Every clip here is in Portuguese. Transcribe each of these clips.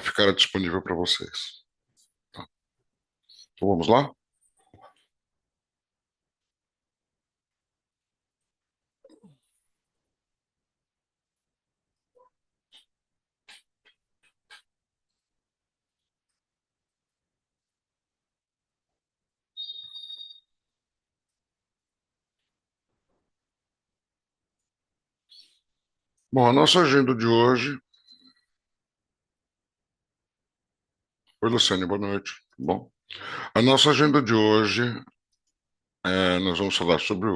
ficará disponível para vocês. Tá? Então vamos lá? Bom, a nossa agenda de hoje. Oi, Luciane, boa noite. Bom, a nossa agenda de hoje, nós vamos falar sobre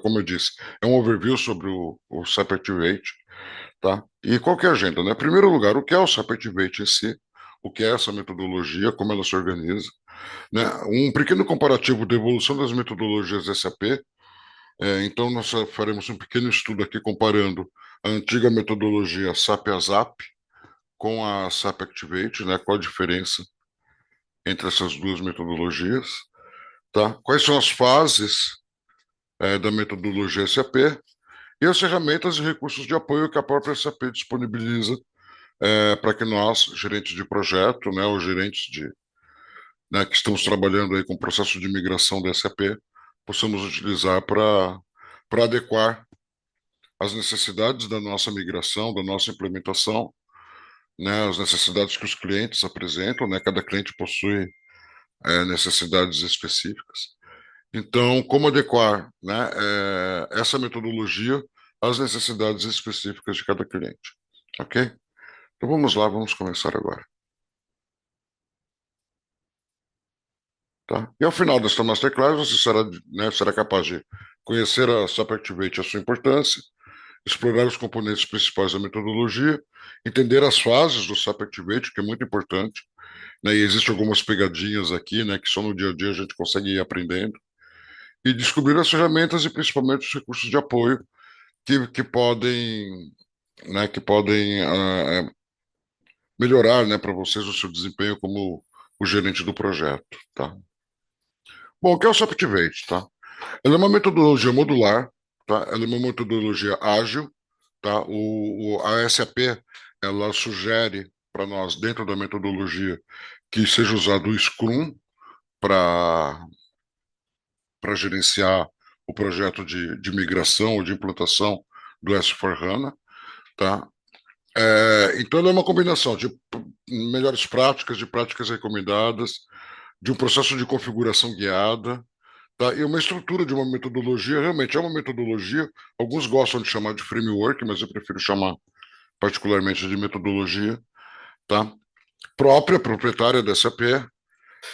como eu disse, é um overview sobre o SAP Activate, tá? E qual que é a agenda, né? Em primeiro lugar, o que é o SAP Activate em si, o que é essa metodologia, como ela se organiza, né? Um pequeno comparativo da evolução das metodologias SAP. Então, nós faremos um pequeno estudo aqui comparando a antiga metodologia SAP ASAP com a SAP Activate, né? Qual a diferença entre essas duas metodologias, tá? Quais são as fases da metodologia SAP e as ferramentas e recursos de apoio que a própria SAP disponibiliza para que nós, gerentes de projeto, né, ou gerentes né, que estamos trabalhando aí com o processo de migração da SAP, possamos utilizar para adequar as necessidades da nossa migração, da nossa implementação, né, as necessidades que os clientes apresentam, né, cada cliente possui necessidades específicas. Então, como adequar, né, essa metodologia às necessidades específicas de cada cliente, ok? Então vamos lá, vamos começar agora, tá? E ao final desta masterclass você será capaz de conhecer a SAP Activate e a sua importância, explorar os componentes principais da metodologia, entender as fases do SAP Activate, que é muito importante, né? E existem algumas pegadinhas aqui, né, que só no dia a dia a gente consegue ir aprendendo, e descobrir as ferramentas e principalmente os recursos de apoio que podem, né, que podem melhorar, né, para vocês o seu desempenho como o gerente do projeto, tá? Bom, o que é o Subactivate, tá? Ela é uma metodologia modular, tá? Ela é uma metodologia ágil, tá? A SAP, ela sugere para nós, dentro da metodologia, que seja usado o Scrum para gerenciar o projeto de migração ou de implantação do S4HANA, tá? Então, ela é uma combinação de melhores práticas, de práticas recomendadas, de um processo de configuração guiada, tá? E uma estrutura de uma metodologia. Realmente é uma metodologia. Alguns gostam de chamar de framework, mas eu prefiro chamar particularmente de metodologia, tá? Própria, proprietária da SAP,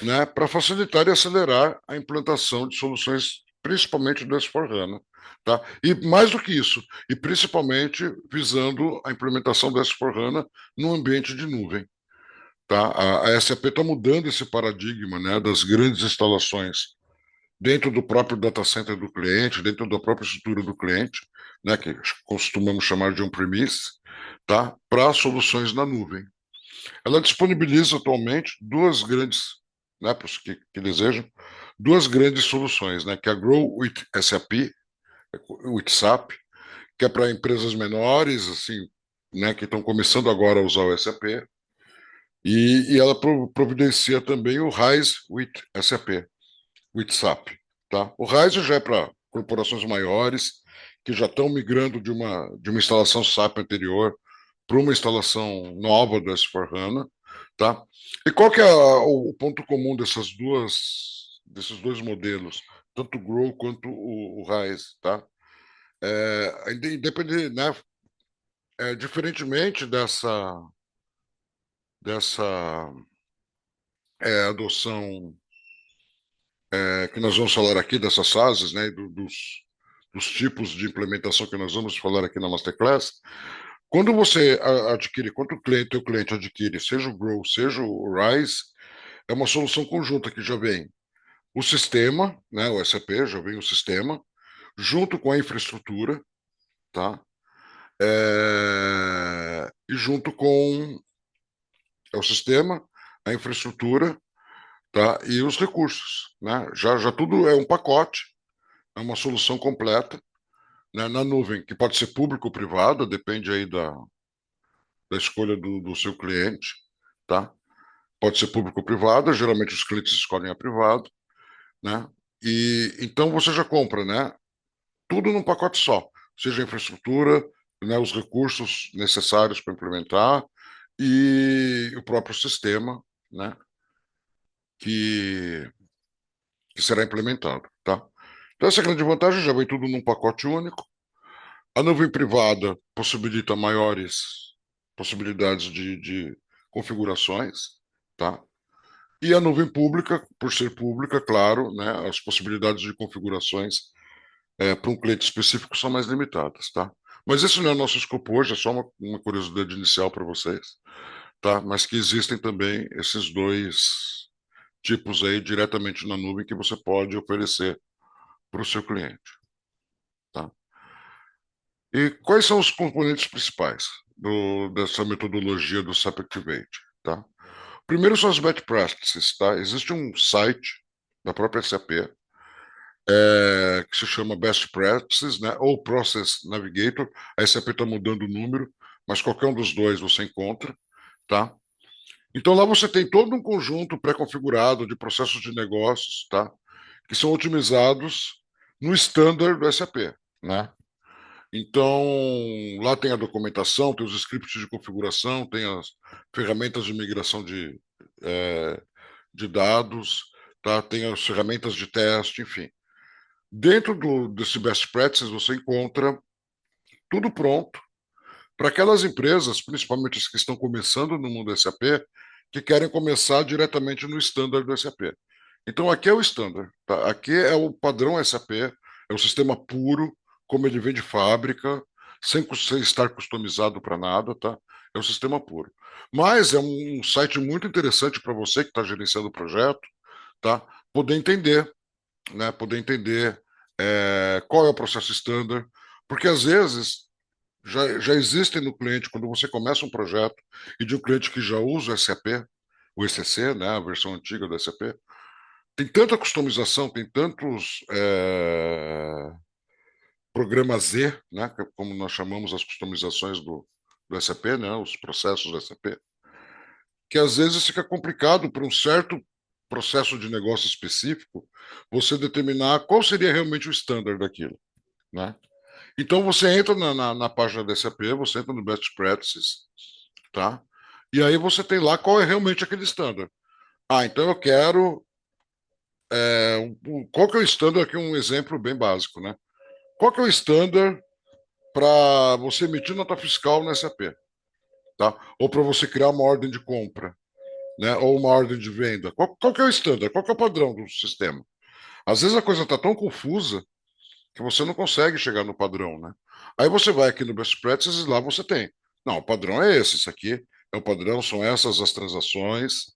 né? Para facilitar e acelerar a implantação de soluções, principalmente do S4HANA. Tá? E mais do que isso, e principalmente visando a implementação do S4HANA no ambiente de nuvem. Tá? A SAP está mudando esse paradigma, né, das grandes instalações dentro do próprio data center do cliente, dentro da própria estrutura do cliente, né, que costumamos chamar de on-premise, tá, para soluções na nuvem. Ela disponibiliza atualmente duas grandes, né, para os que desejam, duas grandes soluções, né, que é a Grow with SAP, with SAP, que é para empresas menores, assim, né, que estão começando agora a usar o SAP, e ela providencia também o RISE with SAP, with SAP, tá? O RISE já é para corporações maiores que já estão migrando de uma instalação SAP anterior para uma instalação nova do S4HANA, tá? E qual que é o ponto comum desses dois modelos, tanto o Grow quanto o RISE, tá? Independente, né? Diferentemente dessa adoção que nós vamos falar aqui, dessas fases, né? Dos tipos de implementação que nós vamos falar aqui na Masterclass, quando você adquire, quando o cliente adquire, seja o Grow, seja o Rise, é uma solução conjunta que já vem o sistema, né, o SAP, já vem o sistema, junto com a infraestrutura, tá? E junto com o sistema, a infraestrutura, tá? E os recursos, né? Já tudo é um pacote, é uma solução completa, né, na nuvem, que pode ser público ou privada, depende aí da escolha do seu cliente, tá? Pode ser público ou privada, geralmente os clientes escolhem a privada, né? E então você já compra, né? Tudo num pacote só, seja a infraestrutura, né, os recursos necessários para implementar e o próprio sistema, né, que, que será implementado, tá? Então essa é a grande vantagem, já vem tudo num pacote único. A nuvem privada possibilita maiores possibilidades de configurações, tá? E a nuvem pública, por ser pública, claro, né, as possibilidades de configurações para um cliente específico são mais limitadas, tá? Mas isso não é nosso escopo hoje, é só uma curiosidade inicial para vocês, tá? Mas que existem também esses dois tipos aí diretamente na nuvem que você pode oferecer para o seu cliente, tá? E quais são os componentes principais dessa metodologia do SAP Activate, tá? Primeiro são as best practices, tá? Existe um site da própria SAP que se chama Best Practices, né? Ou Process Navigator. A SAP está mudando o número, mas qualquer um dos dois você encontra, tá? Então lá você tem todo um conjunto pré-configurado de processos de negócios, tá? Que são otimizados no standard do SAP, né? Então, lá tem a documentação, tem os scripts de configuração, tem as ferramentas de migração eh, de dados, tá? Tem as ferramentas de teste, enfim. Dentro desse best practices, você encontra tudo pronto para aquelas empresas, principalmente as que estão começando no mundo SAP, que querem começar diretamente no standard do SAP. Então, aqui é o standard, tá? Aqui é o padrão SAP, é o sistema puro, como ele vem de fábrica, sem estar customizado para nada, tá? É o sistema puro. Mas é um site muito interessante para você que está gerenciando o projeto, tá? Poder entender, né? Poder entender qual é o processo standard, porque às vezes já existem no cliente, quando você começa um projeto e de um cliente que já usa o SAP, o ECC, né, a versão antiga do SAP, tem tanta customização, tem tantos programas Z, né, como nós chamamos as customizações do SAP, né, os processos do SAP, que às vezes fica complicado para um certo processo de negócio específico você determinar qual seria realmente o standard daquilo, né? Então você entra na página da SAP, você entra no Best Practices, tá? E aí você tem lá qual é realmente aquele standard. Ah, então eu quero. Qual que é o standard aqui? Um exemplo bem básico, né? Qual que é o standard para você emitir nota fiscal na SAP, tá? Ou para você criar uma ordem de compra, né? Ou uma ordem de venda. Qual que é o standard? Qual que é o padrão do sistema? Às vezes a coisa está tão confusa que você não consegue chegar no padrão, né? Aí você vai aqui no Best Practices e lá você tem. Não, o padrão é esse, isso aqui é o padrão, são essas as transações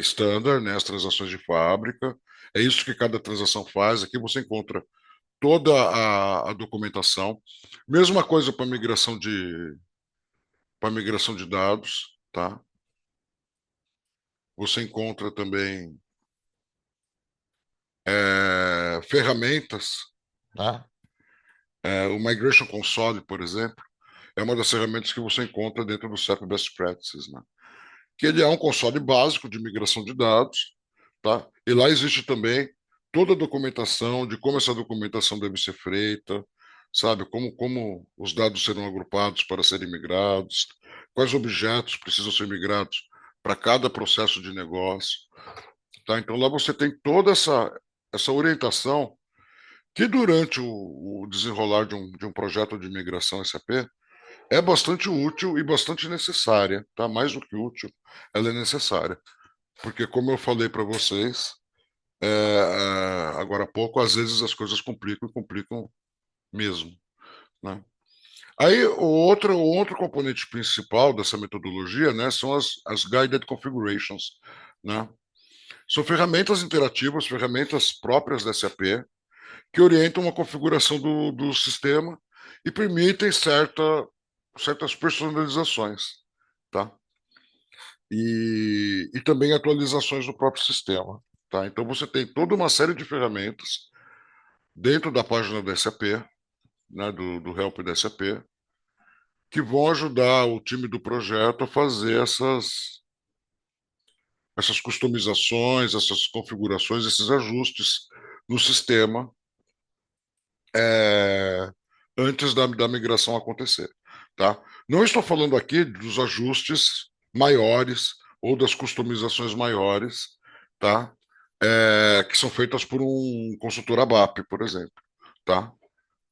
standard, né, as transações de fábrica, é isso que cada transação faz, aqui você encontra toda a documentação, mesma coisa para migração de dados, tá? Você encontra também ferramentas, tá? O Migration Console, por exemplo, é uma das ferramentas que você encontra dentro do SAP Best Practices, né? Que ele é um console básico de migração de dados, tá? E lá existe também toda a documentação de como essa documentação deve ser feita, sabe? Como os dados serão agrupados para serem migrados, quais objetos precisam ser migrados para cada processo de negócio, tá? Então lá você tem toda essa orientação que durante o desenrolar de um projeto de migração SAP é bastante útil e bastante necessária, tá? Mais do que útil, ela é necessária. Porque, como eu falei para vocês, agora há pouco, às vezes as coisas complicam e complicam mesmo, né? Aí, o outro componente principal dessa metodologia, né, são as Guided Configurations, né? São ferramentas interativas, ferramentas próprias da SAP, que orientam a configuração do sistema e permitem certas personalizações, tá? E também atualizações do próprio sistema, tá? Então você tem toda uma série de ferramentas dentro da página da SAP, né, do Help da SAP, que vão ajudar o time do projeto a fazer essas customizações, essas configurações, esses ajustes no sistema é, antes da migração acontecer, tá? Não estou falando aqui dos ajustes maiores ou das customizações maiores, tá? Que são feitas por um consultor ABAP, por exemplo, tá?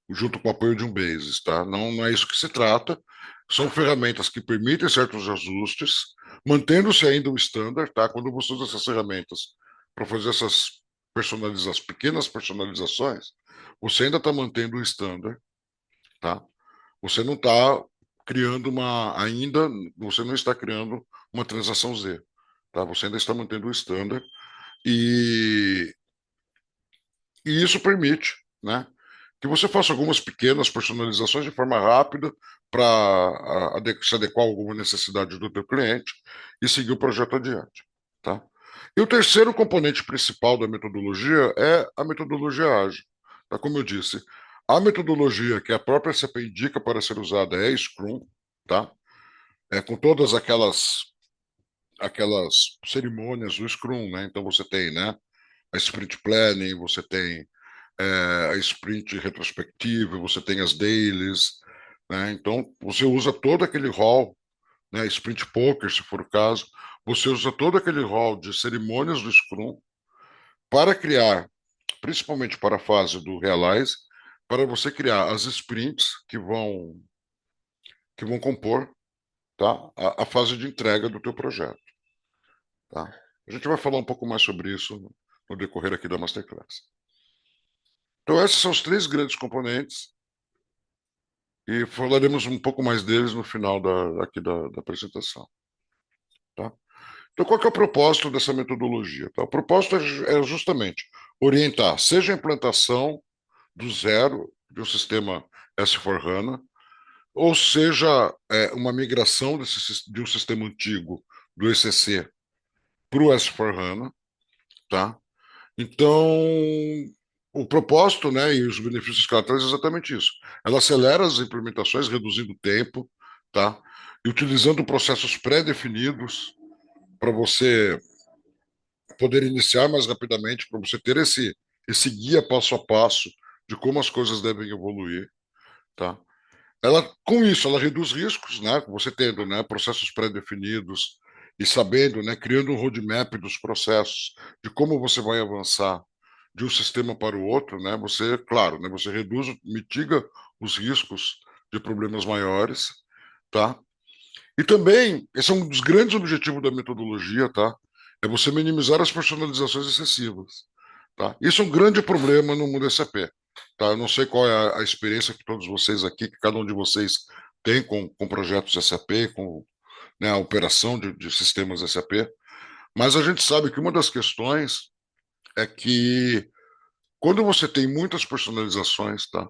Junto com o apoio de um Basis, tá? Não é isso que se trata. São ferramentas que permitem certos ajustes, mantendo-se ainda o standard, tá? Quando você usa essas ferramentas para fazer essas pequenas personalizações, você ainda está mantendo o standard, tá? Você não está criando você não está criando uma transação Z, tá? Você ainda está mantendo o standard e, e isso permite, né, que você faça algumas pequenas personalizações de forma rápida para se adequar a alguma necessidade do teu cliente e seguir o projeto adiante, tá? E o terceiro componente principal da metodologia é a metodologia ágil. Tá? Como eu disse, a metodologia que a própria SAP indica para ser usada é Scrum, tá? Com todas aquelas cerimônias do Scrum, né? Então você tem, né, a sprint planning, você tem a sprint retrospectiva, você tem as dailies, né? Então você usa todo aquele hall, né, sprint poker, se for o caso, você usa todo aquele hall de cerimônias do Scrum para criar, principalmente para a fase do Realize, para você criar as sprints que vão compor, tá, a fase de entrega do teu projeto, tá? A gente vai falar um pouco mais sobre isso no decorrer aqui da Masterclass. Então, esses são os três grandes componentes e falaremos um pouco mais deles no final da apresentação. Tá? Então, qual que é o propósito dessa metodologia? Tá? O propósito é justamente orientar, seja a implantação do zero de um sistema S4HANA, ou seja, uma migração de um sistema antigo do ECC para o S4HANA, tá? Então, o propósito, né, e os benefícios que ela traz é exatamente isso. Ela acelera as implementações, reduzindo o tempo, tá? E utilizando processos pré-definidos para você poder iniciar mais rapidamente, para você ter esse guia passo a passo de como as coisas devem evoluir, tá? Com isso, ela reduz riscos, né? Você tendo, né, processos pré-definidos e sabendo, né, criando um roadmap dos processos de como você vai avançar de um sistema para o outro, né? Você, claro, né, você mitiga os riscos de problemas maiores, tá? E também, esse é um dos grandes objetivos da metodologia, tá? É você minimizar as personalizações excessivas, tá? Isso é um grande problema no mundo SAP, tá? Eu não sei qual é a experiência que todos vocês aqui, que cada um de vocês tem com projetos SAP, com, né, a operação de sistemas SAP, mas a gente sabe que uma das questões é que quando você tem muitas personalizações, tá?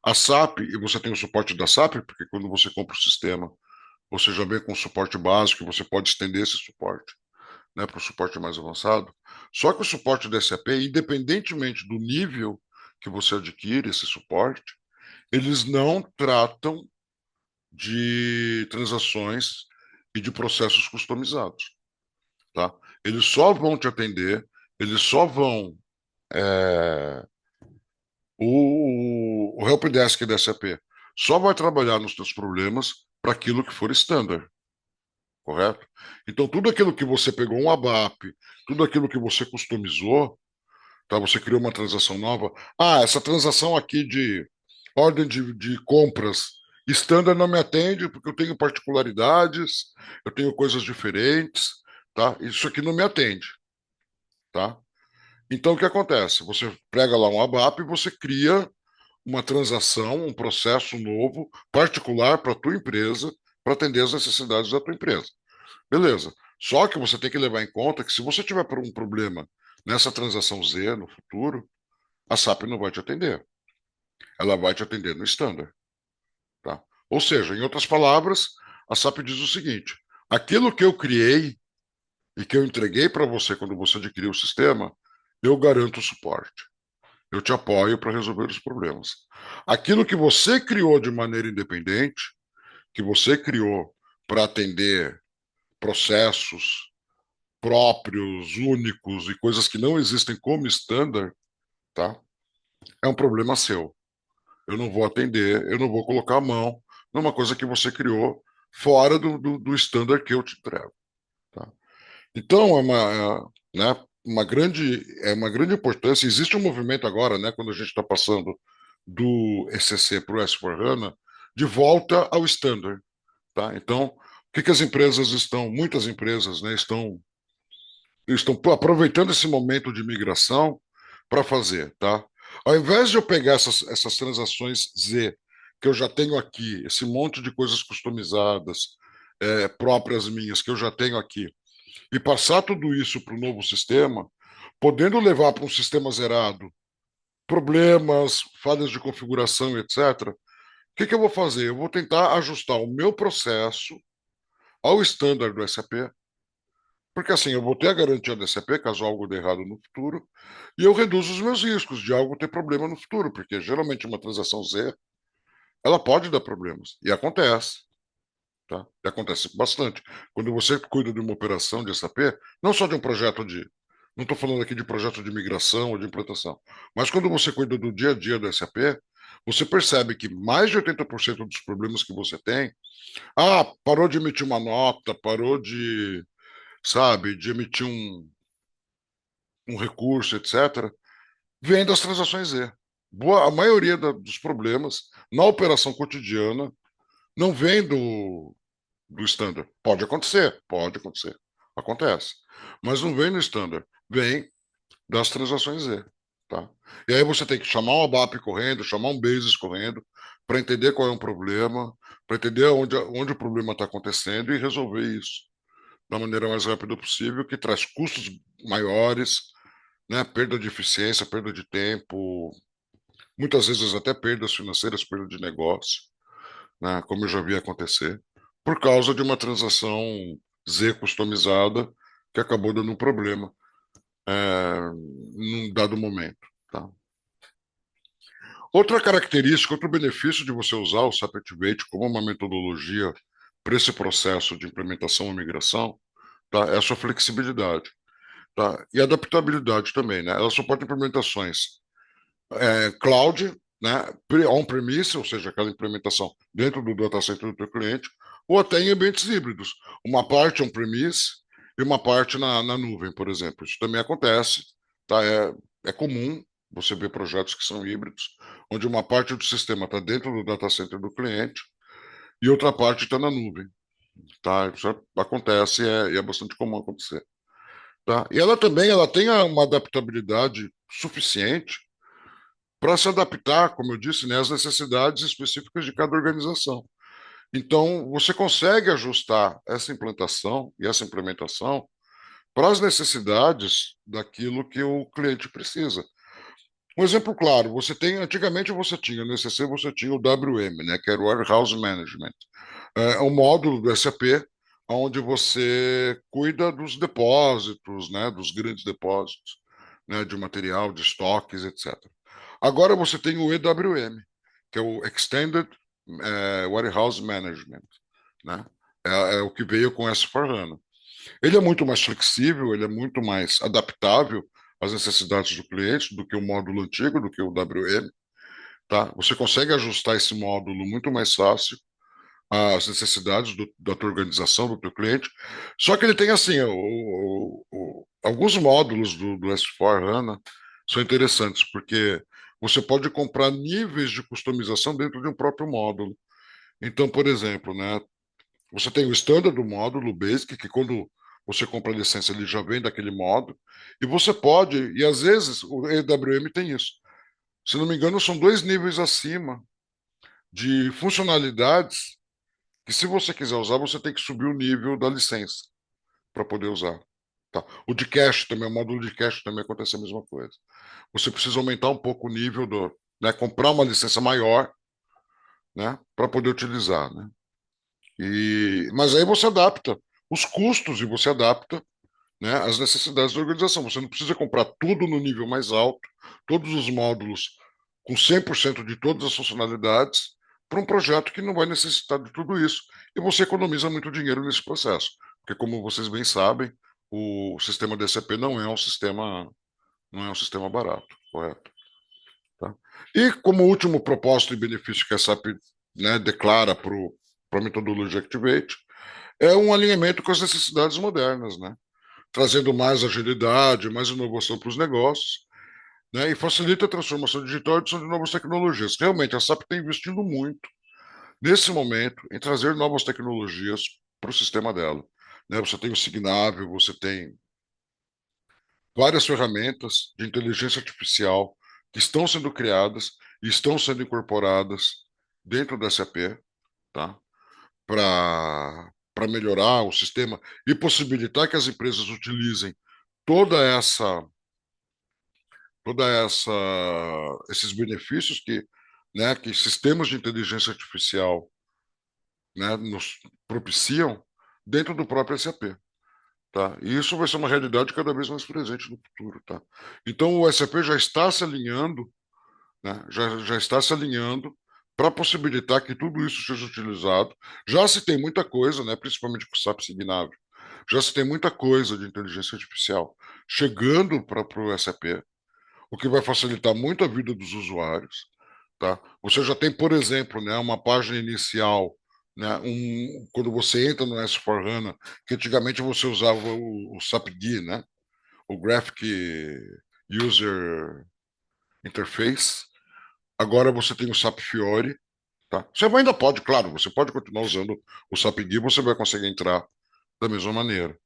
A SAP, e você tem o suporte da SAP, porque quando você compra o sistema, você já vem com suporte básico, você pode estender esse suporte, né, para o suporte mais avançado. Só que o suporte da SAP, independentemente do nível que você adquire esse suporte, eles não tratam de transações e de processos customizados, tá? Eles só vão te atender, eles só vão o helpdesk da SAP só vai trabalhar nos teus problemas para aquilo que for standard, correto? Então, tudo aquilo que você pegou um ABAP, tudo aquilo que você customizou, tá? Você criou uma transação nova. Ah, essa transação aqui de ordem de compras standard não me atende porque eu tenho particularidades, eu tenho coisas diferentes, tá? Isso aqui não me atende, tá? Então, o que acontece? Você prega lá um ABAP e você cria uma transação, um processo novo, particular para a tua empresa, para atender as necessidades da tua empresa. Beleza. Só que você tem que levar em conta que se você tiver um problema nessa transação Z no futuro, a SAP não vai te atender. Ela vai te atender no standard, tá? Ou seja, em outras palavras, a SAP diz o seguinte: aquilo que eu criei e que eu entreguei para você quando você adquiriu o sistema, eu garanto o suporte. Eu te apoio para resolver os problemas. Aquilo que você criou de maneira independente, que você criou para atender processos, próprios, únicos e coisas que não existem como standard, tá? É um problema seu. Eu não vou atender, eu não vou colocar a mão numa coisa que você criou fora do standard que eu te entrego, tá? Então, é uma grande importância. Existe um movimento agora, né, quando a gente está passando do ECC para o S/4HANA, de volta ao standard, tá? Então, o que que as empresas estão, muitas empresas, né, estão aproveitando esse momento de migração para fazer, tá? Ao invés de eu pegar essas transações Z que eu já tenho aqui, esse monte de coisas customizadas, próprias minhas que eu já tenho aqui, e passar tudo isso para o novo sistema, podendo levar para um sistema zerado problemas, falhas de configuração, etc. O que que eu vou fazer? Eu vou tentar ajustar o meu processo ao standard do SAP, porque assim eu vou ter a garantia do SAP caso algo dê errado no futuro, e eu reduzo os meus riscos de algo ter problema no futuro, porque geralmente uma transação Z, ela pode dar problemas, e acontece. Tá? E acontece bastante. Quando você cuida de uma operação de SAP, não só de um projeto de. Não estou falando aqui de projeto de migração ou de implantação, mas quando você cuida do dia a dia do SAP, você percebe que mais de 80% dos problemas que você tem. Ah, parou de emitir uma nota, parou de, sabe, de emitir um recurso, etc., vem das transações Z. A maioria dos problemas na operação cotidiana não vem do standard. Pode acontecer, acontece. Mas não vem no standard, vem das transações Z, tá? E aí você tem que chamar um ABAP correndo, chamar um Basis correndo, para entender qual é o problema, para entender onde o problema está acontecendo e resolver isso da maneira mais rápida possível, que traz custos maiores, né? Perda de eficiência, perda de tempo, muitas vezes até perdas financeiras, perda de negócio, né, como eu já vi acontecer, por causa de uma transação Z customizada que acabou dando um problema num dado momento. Tá? Outra característica, outro benefício de você usar o SAP Activate como uma metodologia para esse processo de implementação e migração, tá, é a sua flexibilidade, tá, e adaptabilidade também. Né? Ela suporta implementações cloud, né, on-premise, ou seja, aquela implementação dentro do data center do teu cliente, ou até em ambientes híbridos. Uma parte on-premise e uma parte na nuvem, por exemplo. Isso também acontece, tá? É comum você ver projetos que são híbridos, onde uma parte do sistema está dentro do data center do cliente e outra parte está na nuvem. Tá? Isso acontece e é bastante comum acontecer. Tá? E ela tem uma adaptabilidade suficiente para se adaptar, como eu disse, né, às necessidades específicas de cada organização. Então, você consegue ajustar essa implantação e essa implementação para as necessidades daquilo que o cliente precisa. Um exemplo claro, antigamente você tinha, no ECC você tinha o WM, né, que era o Warehouse Management. É um módulo do SAP onde você cuida dos depósitos, né, dos grandes depósitos, né, de material, de estoques, etc. Agora você tem o EWM, que é o Extended Warehouse Management, né? É o que veio com S/4HANA. Ele é muito mais flexível, ele é muito mais adaptável às necessidades do cliente do que o módulo antigo, do que o WM, tá? Você consegue ajustar esse módulo muito mais fácil às necessidades da tua organização, do teu cliente. Só que ele tem assim, alguns módulos do S/4HANA são interessantes, porque você pode comprar níveis de customização dentro de um próprio módulo. Então, por exemplo, né, você tem o standard do módulo, o basic, que quando você compra a licença, ele já vem daquele módulo, e você pode, e às vezes o EWM tem isso. Se não me engano, são dois níveis acima de funcionalidades que se você quiser usar, você tem que subir o nível da licença para poder usar. Tá? O de cache também, o módulo de cache também acontece a mesma coisa. Você precisa aumentar um pouco o nível né, comprar uma licença maior, né, para poder utilizar, né? Mas aí você adapta os custos e você adapta, né, as necessidades da organização. Você não precisa comprar tudo no nível mais alto, todos os módulos com 100% de todas as funcionalidades, para um projeto que não vai necessitar de tudo isso. E você economiza muito dinheiro nesse processo. Porque, como vocês bem sabem, o sistema DCP não é um sistema barato, correto? Tá? E como último propósito e benefício que a SAP, né, declara para a metodologia Activate, é um alinhamento com as necessidades modernas, né? Trazendo mais agilidade, mais inovação para os negócios, né? E facilita a transformação digital e a adição de novas tecnologias. Realmente, a SAP está investindo muito, nesse momento, em trazer novas tecnologias para o sistema dela. Né? Você tem o Signavio, você tem várias ferramentas de inteligência artificial que estão sendo criadas e estão sendo incorporadas dentro da SAP, tá? Para melhorar o sistema e possibilitar que as empresas utilizem toda essa toda essa esses benefícios que, né, que sistemas de inteligência artificial, né, nos propiciam dentro do próprio SAP. Tá? E isso vai ser uma realidade cada vez mais presente no futuro. Tá? Então, o SAP já está se alinhando, né? Já está se alinhando para possibilitar que tudo isso seja utilizado. Já se tem muita coisa, né? Principalmente com o SAP Signavio, já se tem muita coisa de inteligência artificial chegando para o SAP, o que vai facilitar muito a vida dos usuários. Tá? Você já tem, por exemplo, né, uma página inicial, né, quando você entra no S4HANA, que antigamente você usava o SAP-GUI, né, o Graphic User Interface, agora você tem o SAP Fiori. Tá? Você ainda pode, claro, você pode continuar usando o SAP-GUI, você vai conseguir entrar da mesma maneira.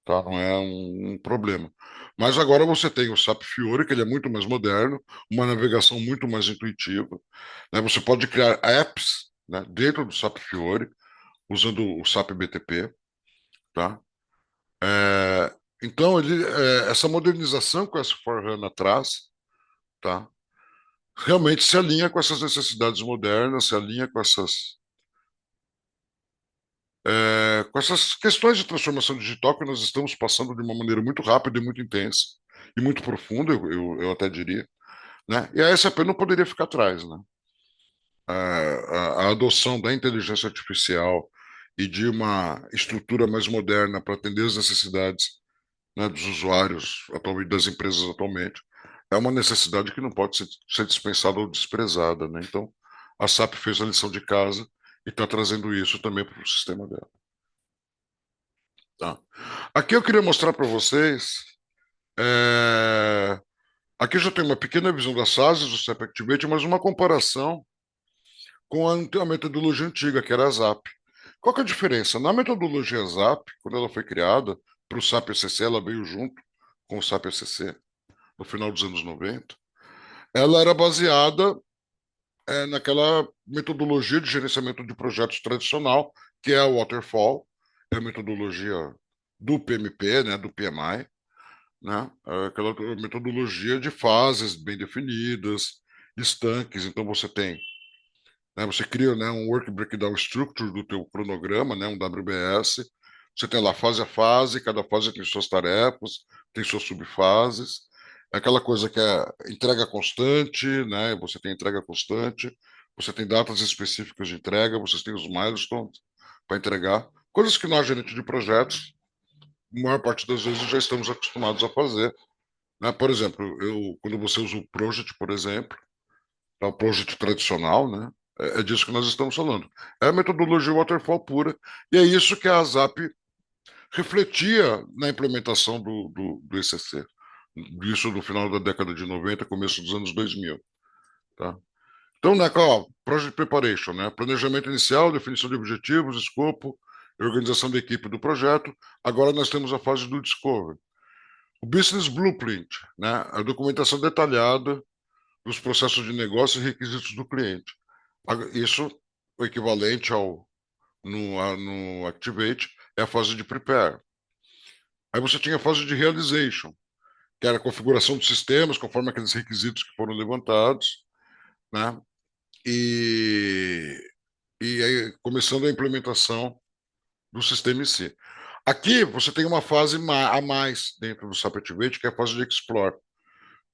Tá? Não é um problema. Mas agora você tem o SAP Fiori, que ele é muito mais moderno, uma navegação muito mais intuitiva, né? Você pode criar apps, né, dentro do SAP Fiori, usando o SAP BTP, tá? É, então, essa modernização que o S4HANA traz, tá? Realmente se alinha com essas necessidades modernas, se alinha com essas questões de transformação digital que nós estamos passando de uma maneira muito rápida e muito intensa e muito profunda, eu até diria, né? E a SAP não poderia ficar atrás, né? A adoção da inteligência artificial e de uma estrutura mais moderna para atender as necessidades, né, dos usuários atualmente, das empresas atualmente, é uma necessidade que não pode ser dispensada ou desprezada, né? Então, a SAP fez a lição de casa e está trazendo isso também para o sistema dela. Tá? Aqui eu queria mostrar para vocês. é, Aqui já tem uma pequena visão das fases do SAP Activate, mas uma comparação com a metodologia antiga, que era a ZAP. Qual que é a diferença? Na metodologia ZAP, quando ela foi criada para o SAP ECC, ela veio junto com o SAP ECC no final dos anos 90. Ela era baseada naquela metodologia de gerenciamento de projetos tradicional, que é a Waterfall, é a metodologia do PMP, né, do PMI, né, aquela metodologia de fases bem definidas, estanques. Então você tem, né, você cria, né, um Work Breakdown Structure do teu cronograma, né, um WBS. Você tem lá fase a fase, cada fase tem suas tarefas, tem suas subfases. É aquela coisa que é entrega constante, né? Você tem entrega constante, você tem datas específicas de entrega, você tem os milestones para entregar, coisas que nós, gerentes de projetos, a maior parte das vezes já estamos acostumados a fazer, né? Por exemplo, quando você usa o Project, por exemplo, é o Project tradicional, né? É disso que nós estamos falando. É a metodologia waterfall pura, e é isso que a ASAP refletia na implementação do ECC. Isso no final da década de 90, começo dos anos 2000. Tá? Então, né, ó, Project Preparation, né? Planejamento inicial, definição de objetivos, escopo, organização da equipe do projeto. Agora nós temos a fase do Discovery. O Business Blueprint, né? A documentação detalhada dos processos de negócio e requisitos do cliente. Isso, o equivalente no Activate, é a fase de Prepare. Aí você tinha a fase de Realization, que era a configuração dos sistemas conforme aqueles requisitos que foram levantados, né? E, e aí, começando a implementação do sistema em si. Aqui você tem uma fase a mais dentro do SAP Activate, que é a fase de Explore.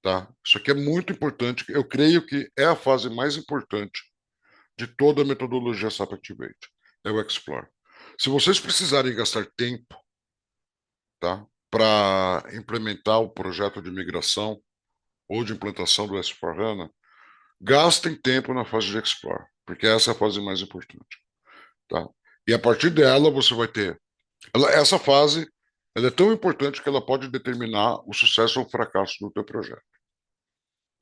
Tá? Isso aqui é muito importante. Eu creio que é a fase mais importante de toda a metodologia SAP Activate. É o Explore. Se vocês precisarem gastar tempo, tá? para implementar o projeto de migração ou de implantação do S/4HANA, gastem tempo na fase de Explore, porque essa é a fase mais importante, tá? E a partir dela você vai ter... essa fase, ela é tão importante que ela pode determinar o sucesso ou o fracasso do teu projeto.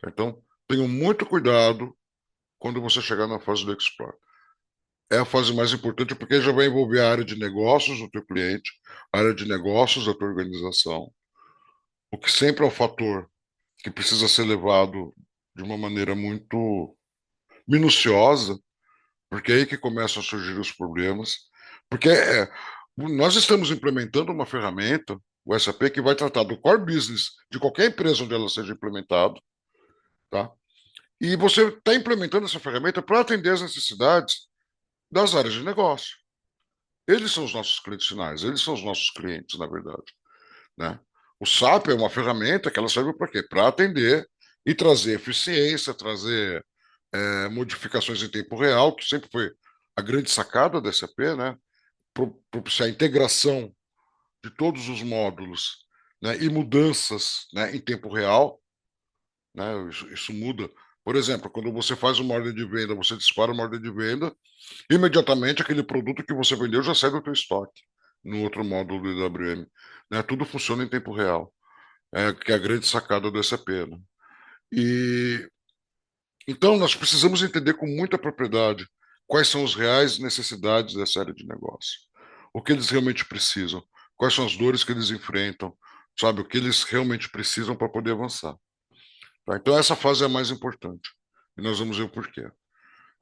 Então, tenha muito cuidado quando você chegar na fase do Explore. É a fase mais importante porque já vai envolver a área de negócios do teu cliente, a área de negócios da tua organização, o que sempre é um fator que precisa ser levado de uma maneira muito minuciosa, porque é aí que começam a surgir os problemas. Porque nós estamos implementando uma ferramenta, o SAP, que vai tratar do core business de qualquer empresa onde ela seja implementada, tá? E você está implementando essa ferramenta para atender as necessidades das áreas de negócio. Eles são os nossos clientes finais, eles são os nossos clientes, na verdade, né? O SAP é uma ferramenta que ela serve para quê? Para atender e trazer eficiência, trazer modificações em tempo real, que sempre foi a grande sacada da SAP, né? Propiciar a integração de todos os módulos, né? E mudanças, né? Em tempo real, né? Isso muda. Por exemplo, quando você faz uma ordem de venda, você dispara uma ordem de venda, imediatamente aquele produto que você vendeu já sai do teu estoque no outro módulo do IWM, né? Tudo funciona em tempo real, que é a grande sacada do SAP, né? E então nós precisamos entender com muita propriedade quais são as reais necessidades dessa área de negócio, o que eles realmente precisam, quais são as dores que eles enfrentam, sabe, o que eles realmente precisam para poder avançar. Tá? Então essa fase é a mais importante e nós vamos ver o porquê.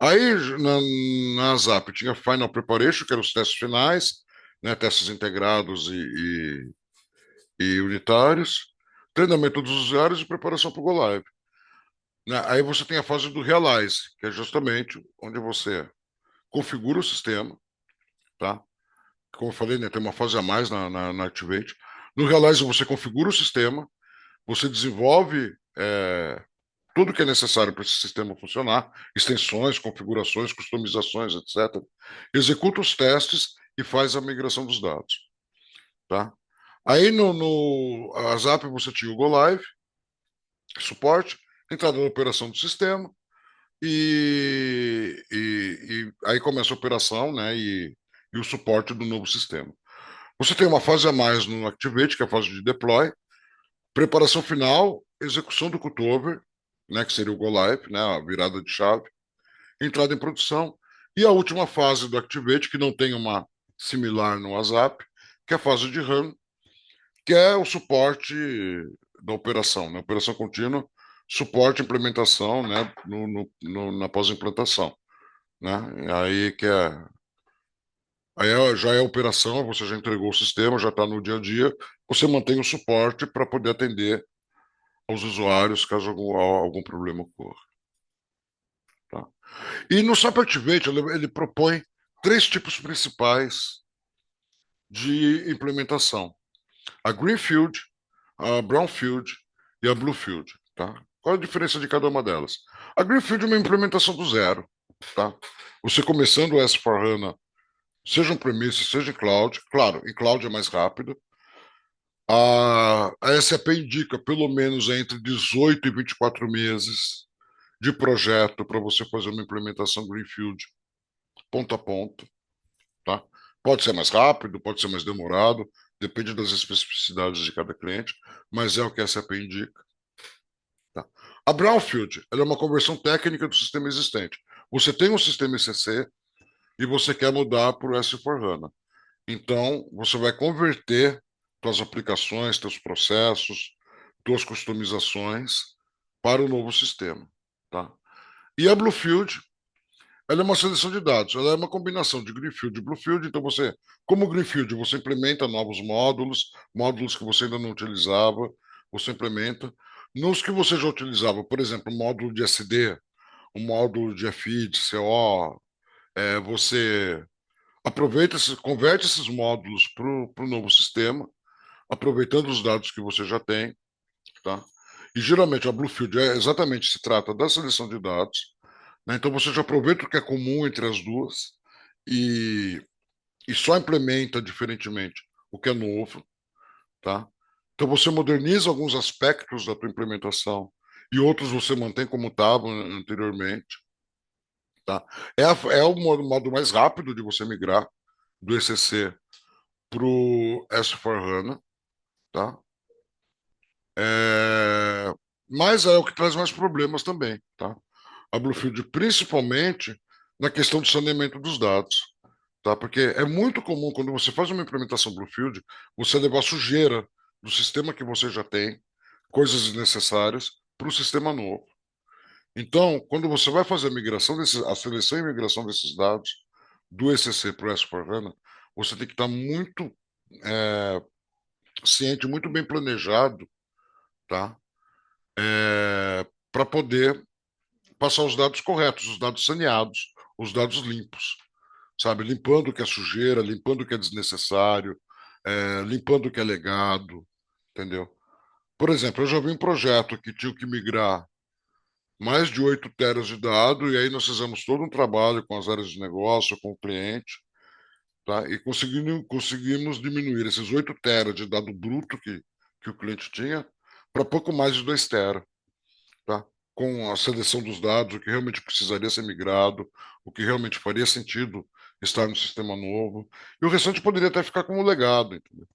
Aí na ZAP tinha Final Preparation, que eram os testes finais, né, testes integrados e unitários, treinamento dos usuários e preparação para o Go Live. Né? Aí você tem a fase do Realize, que é justamente onde você configura o sistema, tá? Como eu falei, né, tem uma fase a mais na Activate. No Realize você configura o sistema, você desenvolve tudo que é necessário para esse sistema funcionar, extensões, configurações, customizações, etc. Executa os testes e faz a migração dos dados, tá? Aí no ASAP você tinha o Go Live, suporte, entrada na operação do sistema e aí começa a operação, né? E o suporte do novo sistema. Você tem uma fase a mais no Activate, que é a fase de deploy, preparação final, execução do cutover, né? Que seria o Go Live, né? A virada de chave, entrada em produção e a última fase do Activate, que não tem uma similar no WhatsApp, que é a fase de run, que é o suporte da operação, né? Operação contínua, suporte, implementação, né? Na pós-implantação, né? Aí que já é operação, você já entregou o sistema, já está no dia a dia, você mantém o suporte para poder atender aos usuários caso algum problema ocorra. Tá? E no SAP Activate ele propõe três tipos principais de implementação: a Greenfield, a Brownfield e a Bluefield. Tá? Qual a diferença de cada uma delas? A Greenfield é uma implementação do zero. Tá? Você começando o S/4HANA, seja um premise, seja em cloud, claro, em cloud é mais rápido. A SAP indica pelo menos entre 18 e 24 meses de projeto para você fazer uma implementação Greenfield ponto a ponto, tá? Pode ser mais rápido, pode ser mais demorado, depende das especificidades de cada cliente, mas é o que a SAP indica. Tá? A Brownfield, ela é uma conversão técnica do sistema existente. Você tem um sistema ECC e você quer mudar para o S/4HANA. Então, você vai converter suas aplicações, seus processos, suas customizações para o novo sistema. Tá? E a Bluefield, ela é uma seleção de dados, ela é uma combinação de Greenfield e Bluefield. Então, você, como Greenfield, você implementa novos módulos, módulos que você ainda não utilizava, você implementa. Nos que você já utilizava, por exemplo, o módulo de SD, o módulo de FI, de CO, você aproveita, converte esses módulos para o novo sistema, aproveitando os dados que você já tem, tá? E geralmente a Bluefield exatamente se trata da seleção de dados, né? Então você já aproveita o que é comum entre as duas e, e só implementa diferentemente o que é novo, tá? Então você moderniza alguns aspectos da tua implementação e outros você mantém como estavam anteriormente, tá? É o modo mais rápido de você migrar do ECC para o S/4HANA, tá? É, mas é o que traz mais problemas também, tá? A Bluefield, principalmente na questão do saneamento dos dados, tá? Porque é muito comum quando você faz uma implementação Bluefield, você levar sujeira do sistema que você já tem, coisas desnecessárias, para o sistema novo. Então, quando você vai fazer a seleção e migração desses dados do ECC para o S/4HANA, você tem que estar muito é, ciente, muito bem planejado, tá? Para poder passar os dados corretos, os dados saneados, os dados limpos, sabe? Limpando o que é sujeira, limpando o que é desnecessário, limpando o que é legado, entendeu? Por exemplo, eu já vi um projeto que tinha que migrar mais de 8 teras de dado, e aí nós fizemos todo um trabalho com as áreas de negócio, com o cliente, tá? E conseguimos diminuir esses 8 teras de dado bruto que o cliente tinha para pouco mais de 2 teras, tá? Com a seleção dos dados, o que realmente precisaria ser migrado, o que realmente faria sentido estar no sistema novo, e o restante poderia até ficar como legado, entendeu?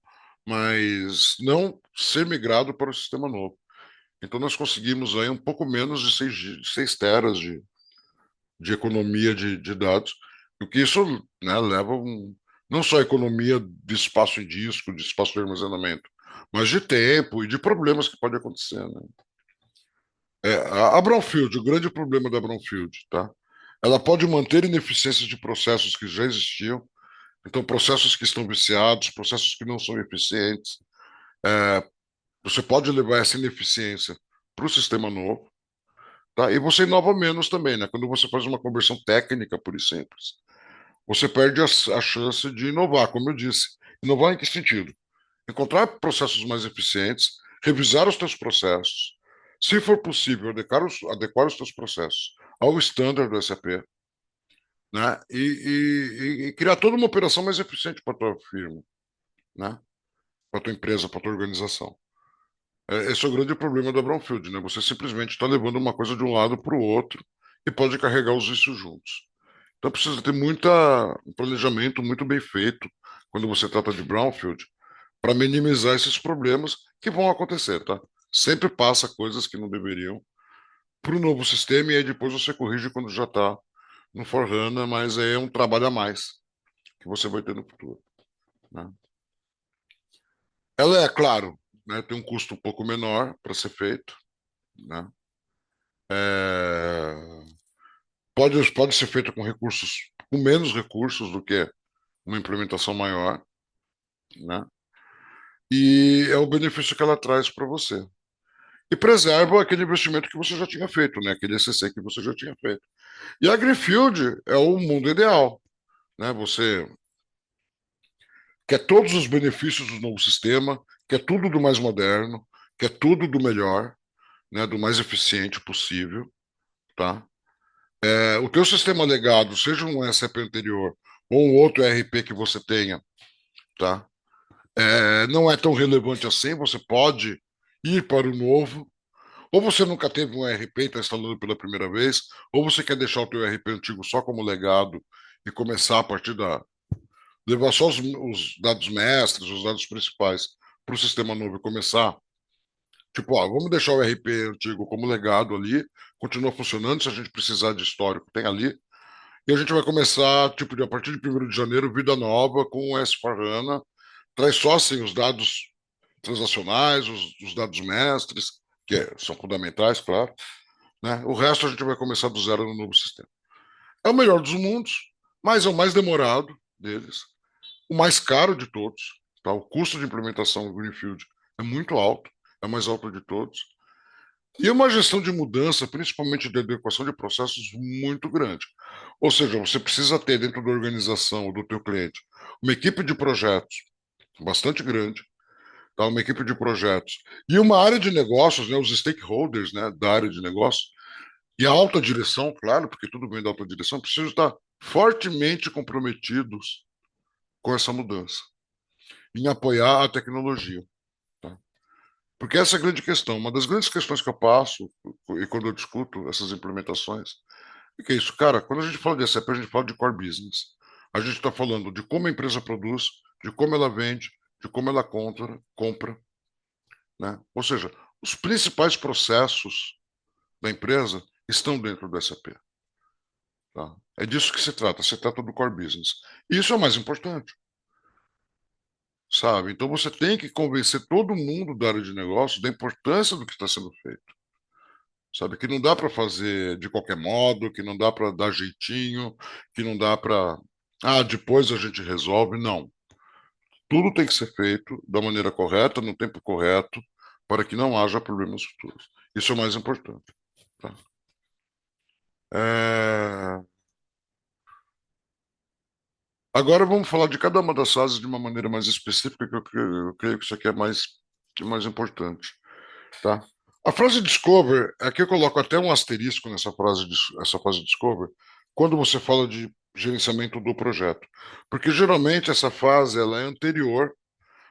Mas não ser migrado para o sistema novo. Então nós conseguimos aí um pouco menos de 6 teras de economia de dados, o que isso, né, leva não só a economia de espaço em disco, de espaço de armazenamento, mas de tempo e de problemas que podem acontecer, né? A Brownfield, o grande problema da Brownfield, tá? Ela pode manter ineficiências de processos que já existiam, então processos que estão viciados, processos que não são eficientes. Você pode levar essa ineficiência para o sistema novo, tá? E você inova menos também, né? Quando você faz uma conversão técnica, por e simples, você perde a chance de inovar, como eu disse. Inovar em que sentido? Encontrar processos mais eficientes, revisar os teus processos, se for possível, adequar os teus processos ao standard do SAP, né? E criar toda uma operação mais eficiente para a tua firma, né? Para a tua empresa, para a tua organização. Esse é o grande problema da Brownfield, né? Você simplesmente está levando uma coisa de um lado para o outro e pode carregar os vícios juntos. Então precisa ter um planejamento muito bem feito quando você trata de Brownfield para minimizar esses problemas que vão acontecer, tá? Sempre passa coisas que não deveriam para o novo sistema e aí depois você corrige quando já está no Forhana, mas aí é um trabalho a mais que você vai ter no futuro, né? Ela é, claro, né, tem um custo um pouco menor para ser feito, né? É, pode ser feita com menos recursos do que uma implementação maior, né? E é o benefício que ela traz para você. E preserva aquele investimento que você já tinha feito, né? Aquele ECC que você já tinha feito. E a Greenfield é o mundo ideal, né? Você quer todos os benefícios do novo sistema, quer tudo do mais moderno, quer tudo do melhor, né? Do mais eficiente possível, tá? O teu sistema legado, seja um SAP anterior ou um outro ERP que você tenha, tá? Não é tão relevante assim, você pode ir para o novo. Ou você nunca teve um ERP e está instalando pela primeira vez, ou você quer deixar o teu ERP antigo só como legado e começar a partir levar só os dados mestres, os dados principais para o sistema novo e começar. Tipo, ó, vamos deixar o ERP antigo como legado ali, continua funcionando, se a gente precisar de histórico, tem ali. E a gente vai começar, tipo, a partir de 1º de janeiro, vida nova com o S/4HANA. Traz só assim os dados transacionais, os dados mestres, são fundamentais, claro, né? O resto a gente vai começar do zero no novo sistema. É o melhor dos mundos, mas é o mais demorado deles, o mais caro de todos. Tá? O custo de implementação do Greenfield é muito alto, é o mais alto de todos. E uma gestão de mudança, principalmente de adequação de processos, muito grande. Ou seja, você precisa ter dentro da organização do teu cliente uma equipe de projetos bastante grande, tá? Uma equipe de projetos e uma área de negócios, né? Os stakeholders, né? Da área de negócios. E a alta direção, claro, porque tudo vem da alta direção, precisam estar fortemente comprometidos com essa mudança, em apoiar a tecnologia. Tá? Porque essa é a grande questão. Uma das grandes questões que eu passo, e quando eu discuto essas implementações, é que é isso, cara, quando a gente fala de SAP, a gente fala de core business. A gente está falando de como a empresa produz, de como ela vende, de como ela compra, né? Ou seja, os principais processos da empresa estão dentro do SAP. Tá? É disso que se trata do core business. E isso é o mais importante, sabe? Então você tem que convencer todo mundo da área de negócio da importância do que está sendo feito. Sabe? Que não dá para fazer de qualquer modo, que não dá para dar jeitinho, que não dá para. Ah, depois a gente resolve. Não. Tudo tem que ser feito da maneira correta, no tempo correto, para que não haja problemas futuros. Isso é o mais importante. Tá? É, agora vamos falar de cada uma das fases de uma maneira mais específica, eu creio que isso aqui é mais importante. Tá? A frase discover, aqui eu coloco até um asterisco nessa frase, essa frase discover, quando você fala de gerenciamento do projeto. Porque geralmente essa fase ela é anterior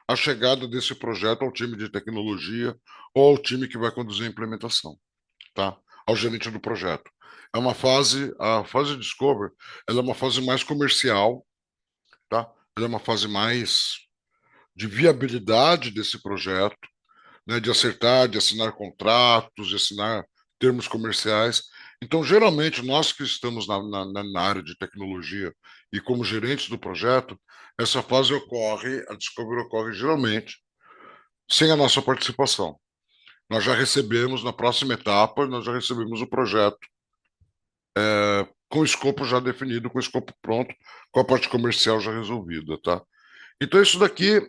à chegada desse projeto ao time de tecnologia ou ao time que vai conduzir a implementação, tá? Ao gerente do projeto. É uma fase, a fase discover, ela é uma fase mais comercial, tá? Ela é uma fase mais de viabilidade desse projeto, né, de acertar, de assinar contratos, de assinar termos comerciais. Então, geralmente, nós que estamos na área de tecnologia e como gerentes do projeto, essa fase ocorre, a discovery ocorre geralmente sem a nossa participação. Nós já recebemos, na próxima etapa, nós já recebemos o projeto com o escopo já definido, com o escopo pronto, com a parte comercial já resolvida, tá? Então, isso daqui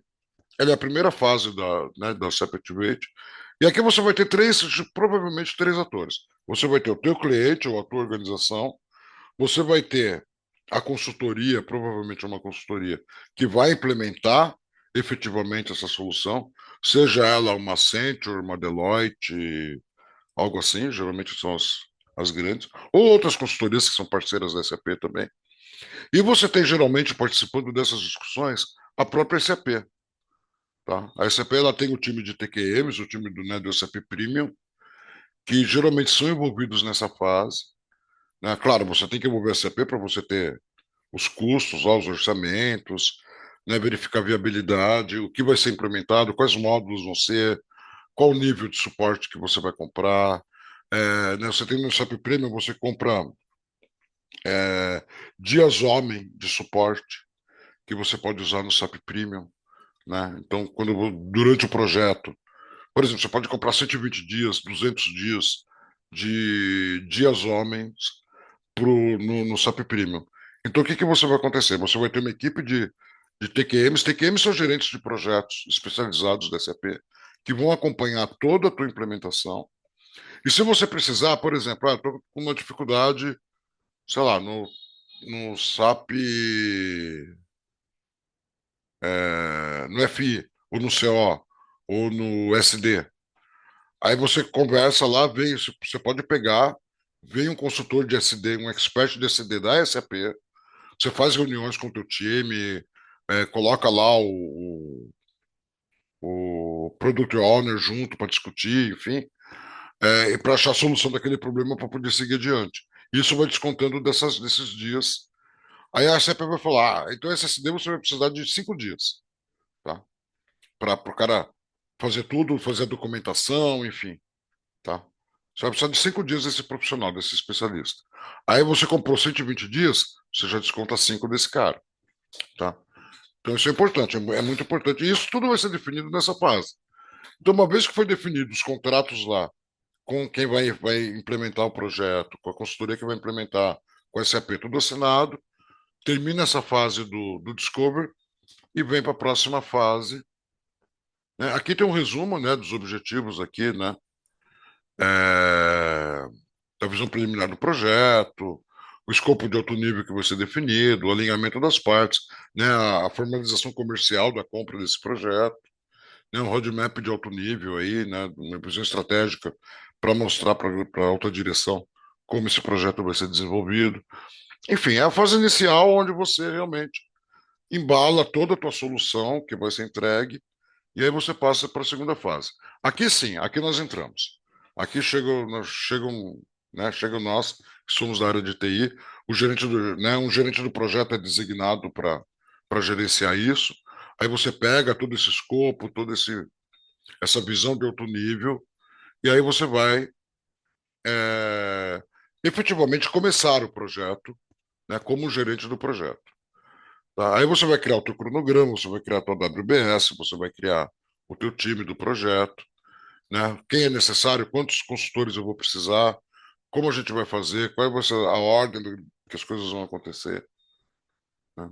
ela é a primeira fase da SAP Activate. E aqui você vai ter provavelmente três atores. Você vai ter o teu cliente ou a tua organização, você vai ter a consultoria, provavelmente uma consultoria, que vai implementar efetivamente essa solução, seja ela uma Accenture, uma Deloitte, algo assim, geralmente são as grandes, ou outras consultorias que são parceiras da SAP também. E você tem geralmente participando dessas discussões a própria SAP. Tá? A SAP ela tem o time de TQMs, o time do SAP Premium, que geralmente são envolvidos nessa fase. Né? Claro, você tem que envolver a SAP para você ter os custos, os orçamentos, né? Verificar a viabilidade, o que vai ser implementado, quais módulos vão ser, qual o nível de suporte que você vai comprar. Né? Você tem no SAP Premium, você compra dias homem de suporte que você pode usar no SAP Premium. Né? Então, durante o projeto, por exemplo, você pode comprar 120 dias, 200 dias de dias homens no SAP Premium. Então, o que que você vai acontecer? Você vai ter uma equipe de TQMs. TQMs são gerentes de projetos especializados da SAP, que vão acompanhar toda a tua implementação. E se você precisar, por exemplo, estou com uma dificuldade, sei lá, no SAP, no FI, ou no CO, ou no SD. Aí você conversa lá, vem, você pode pegar, vem um consultor de SD, um expert de SD da SAP, você faz reuniões com o teu time, coloca lá o Product Owner junto para discutir, enfim, e para achar a solução daquele problema para poder seguir adiante. Isso vai descontando desses dias. Aí a SAP vai falar, então esse SD você vai precisar de 5 dias, tá? Para o cara fazer tudo, fazer a documentação, enfim. Tá? Você vai precisar de 5 dias desse profissional, desse especialista. Aí você comprou 120 dias, você já desconta 5 desse cara, tá? Então isso é importante, é muito importante. E isso tudo vai ser definido nessa fase. Então, uma vez que foi definido os contratos lá, com quem vai implementar o projeto, com a consultoria que vai implementar, com a SAP, tudo assinado, termina essa fase do Discover e vem para a próxima fase. Né? Aqui tem um resumo, né, dos objetivos aqui, né? É, a visão preliminar do projeto, o escopo de alto nível que vai ser definido, o alinhamento das partes, né, a formalização comercial da compra desse projeto, né, um roadmap de alto nível aí, né, uma visão estratégica para mostrar para a alta direção como esse projeto vai ser desenvolvido. Enfim, é a fase inicial onde você realmente embala toda a tua solução que vai ser entregue, E aí você passa para a segunda fase. Aqui sim, aqui nós entramos. Aqui chegam nós, que somos da área de TI, um gerente do projeto é designado para gerenciar isso. Aí você pega todo esse escopo, essa visão de alto nível, e aí você vai é, efetivamente começar o projeto, né, como gerente do projeto. Tá? Aí você vai criar o teu cronograma, você vai criar a tua WBS, você vai criar o teu time do projeto, né? Quem é necessário, quantos consultores eu vou precisar, como a gente vai fazer, qual vai ser a ordem que as coisas vão acontecer, né?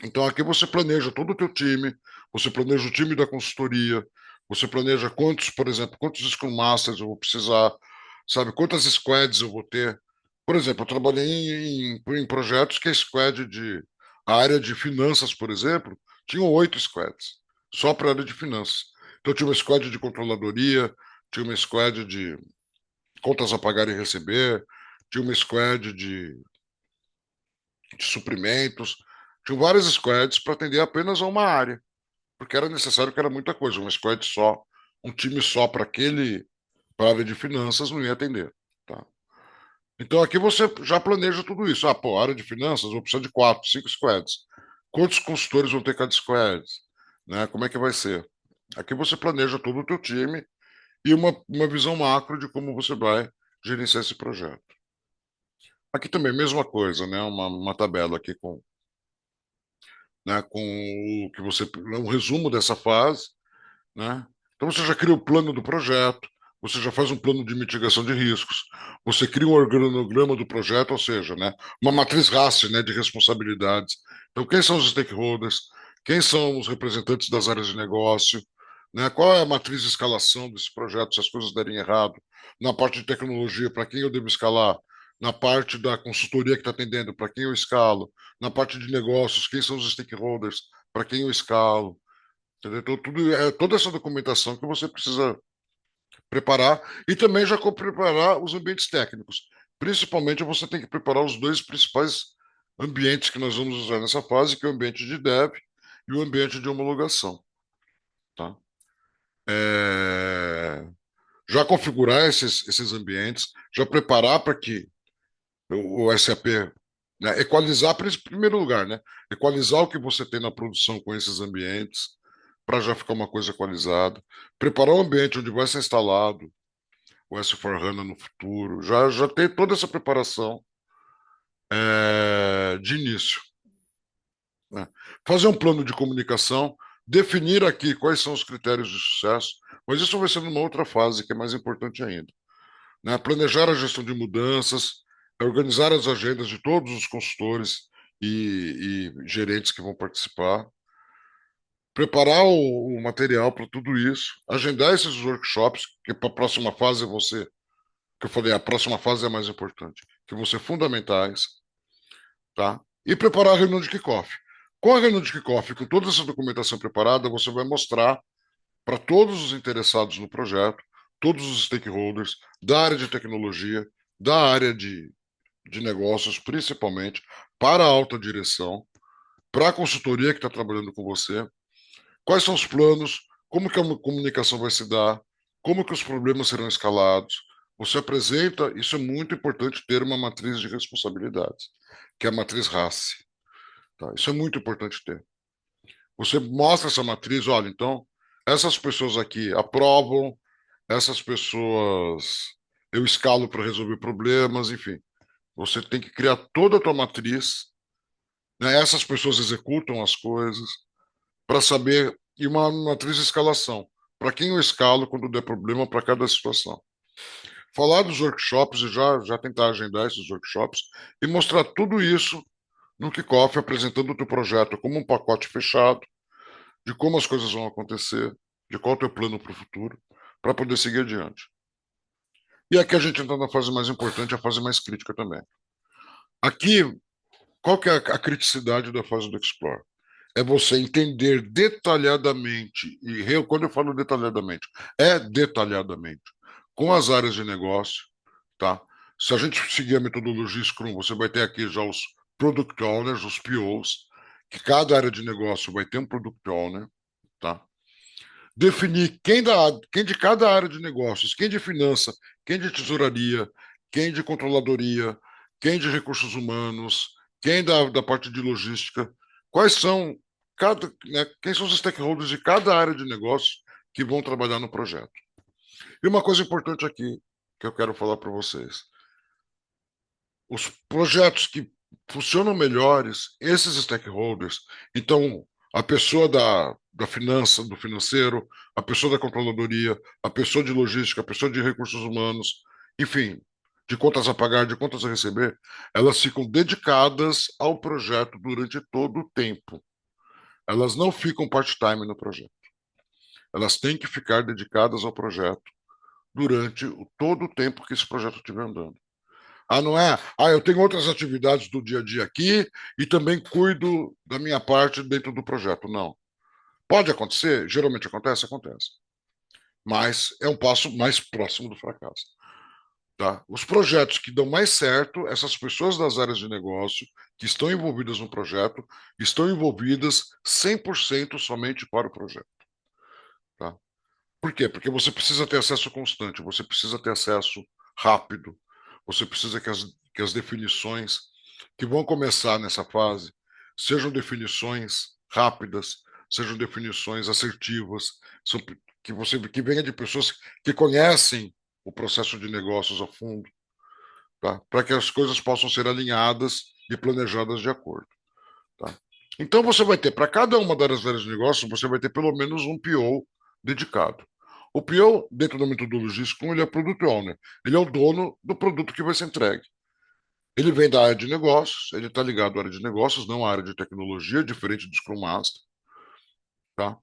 Então aqui você planeja todo o teu time, você planeja o time da consultoria, você planeja quantos, por exemplo, quantos Scrum Masters eu vou precisar, sabe, quantas squads eu vou ter. Por exemplo, eu trabalhei em projetos que a área de finanças, por exemplo, tinham 8 squads, só para a área de finanças. Então tinha uma squad de controladoria, tinha uma squad de contas a pagar e receber, tinha uma squad de suprimentos, tinha várias squads para atender apenas a uma área, porque era necessário que era muita coisa, uma squad só, um time só para a área de finanças não ia atender, tá? Então aqui você já planeja tudo isso. Ah, pô, área de finanças, vou precisar de 4, 5 squads. Quantos consultores vão ter cada squad? Né? Como é que vai ser? Aqui você planeja todo o teu time e uma visão macro de como você vai gerenciar esse projeto. Aqui também, mesma coisa, né? Uma tabela aqui com o que você, um resumo dessa fase, né? Então você já cria o plano do projeto, você já faz um plano de mitigação de riscos, você cria um organograma do projeto, ou seja, né, uma matriz RACI, né, de responsabilidades. Então, quem são os stakeholders? Quem são os representantes das áreas de negócio? Né, qual é a matriz de escalação desse projeto se as coisas derem errado? Na parte de tecnologia, para quem eu devo escalar? Na parte da consultoria que está atendendo, para quem eu escalo? Na parte de negócios, quem são os stakeholders? Para quem eu escalo? Entendeu? Então, toda essa documentação que você precisa preparar e também já preparar os ambientes técnicos. Principalmente, você tem que preparar os dois principais ambientes que nós vamos usar nessa fase, que é o ambiente de dev e o ambiente de homologação. Tá? É, Já configurar esses ambientes, já preparar para que o SAP, né, equalizar, em primeiro lugar, né, equalizar o que você tem na produção com esses ambientes, para já ficar uma coisa equalizada, preparar o ambiente onde vai ser instalado o S4HANA no futuro, já ter toda essa preparação de início. Né? Fazer um plano de comunicação, definir aqui quais são os critérios de sucesso, mas isso vai ser numa outra fase que é mais importante ainda. Né? Planejar a gestão de mudanças, organizar as agendas de todos os consultores e gerentes que vão participar, preparar o material para tudo isso, agendar esses workshops, que para a próxima fase você, que eu falei, a próxima fase é a mais importante, que vão ser fundamentais, tá? E preparar a reunião de kickoff. Com a reunião de kickoff, com toda essa documentação preparada, você vai mostrar para todos os interessados no projeto, todos os stakeholders da área de tecnologia, da área de negócios, principalmente, para a alta direção, para a consultoria que está trabalhando com você, quais são os planos, como que a comunicação vai se dar, como que os problemas serão escalados. Você apresenta, isso é muito importante ter uma matriz de responsabilidades, que é a matriz RACI. Tá? Isso é muito importante ter. Você mostra essa matriz, olha, então, essas pessoas aqui aprovam, essas pessoas eu escalo para resolver problemas, enfim. Você tem que criar toda a tua matriz, né? Essas pessoas executam as coisas para saber e uma matriz de escalação. Para quem eu escalo quando der problema para cada situação. Falar dos workshops e já tentar agendar esses workshops e mostrar tudo isso no kickoff, apresentando o teu projeto como um pacote fechado, de como as coisas vão acontecer, de qual é o teu plano para o futuro, para poder seguir adiante. E aqui a gente entra na fase mais importante, a fase mais crítica também. Aqui, qual que é a criticidade da fase do Explore? É você entender detalhadamente, quando eu falo detalhadamente, é detalhadamente, com as áreas de negócio, tá? Se a gente seguir a metodologia Scrum, você vai ter aqui já os Product Owners, os POs, que cada área de negócio vai ter um Product Owner, tá? definir quem de cada área de negócios, quem de finança, quem de tesouraria, quem de controladoria, quem de recursos humanos, quem da parte de logística, quais são quem são os stakeholders de cada área de negócio que vão trabalhar no projeto. E uma coisa importante aqui que eu quero falar para vocês: os projetos que funcionam melhores, esses stakeholders, então a pessoa da finança, do financeiro, a pessoa da controladoria, a pessoa de logística, a pessoa de recursos humanos, enfim, de contas a pagar, de contas a receber, elas ficam dedicadas ao projeto durante todo o tempo. Elas não ficam part-time no projeto. Elas têm que ficar dedicadas ao projeto durante todo o tempo que esse projeto estiver andando. Ah, não é? Ah, eu tenho outras atividades do dia a dia aqui e também cuido da minha parte dentro do projeto. Não. Pode acontecer? Geralmente acontece? Acontece. Mas é um passo mais próximo do fracasso. Tá? Os projetos que dão mais certo, essas pessoas das áreas de negócio que estão envolvidas no projeto, estão envolvidas 100% somente para o projeto. Tá? Por quê? Porque você precisa ter acesso constante, você precisa ter acesso rápido, você precisa que as definições que vão começar nessa fase sejam definições rápidas, sejam definições assertivas, que venha de pessoas que conhecem o processo de negócios a fundo, tá? Para que as coisas possam ser alinhadas e planejadas de acordo. Tá? Então você vai ter, para cada uma das áreas de negócio, você vai ter pelo menos um PO dedicado. O PO, dentro da metodologia Scrum, ele é Product Owner. Ele é o dono do produto que vai ser entregue. Ele vem da área de negócios, ele está ligado à área de negócios, não à área de tecnologia, diferente do Scrum Master. Tá?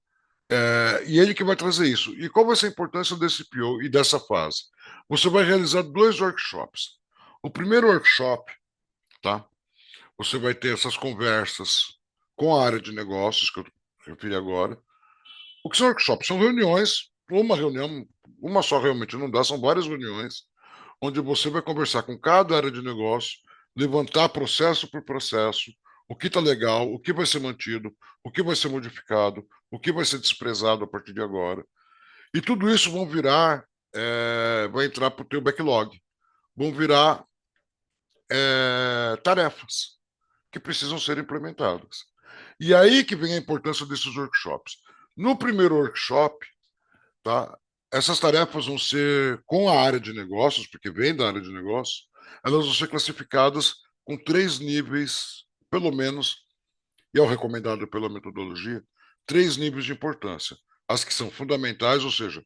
E ele que vai trazer isso. E qual vai ser a importância desse PO e dessa fase? Você vai realizar dois workshops. O primeiro workshop, tá? Você vai ter essas conversas com a área de negócios, que eu referi agora. O que são workshops? São reuniões, uma reunião, uma só realmente não dá, são várias reuniões, onde você vai conversar com cada área de negócio, levantar processo por processo, o que está legal, o que vai ser mantido, o que vai ser modificado, o que vai ser desprezado a partir de agora. E tudo isso vai entrar para o teu backlog, vão virar tarefas que precisam ser implementadas. E aí que vem a importância desses workshops. No primeiro workshop, tá, essas tarefas vão ser com a área de negócios, porque vem da área de negócios, elas vão ser classificadas com 3 níveis, pelo menos, e é o recomendado pela metodologia, 3 níveis de importância. As que são fundamentais, ou seja,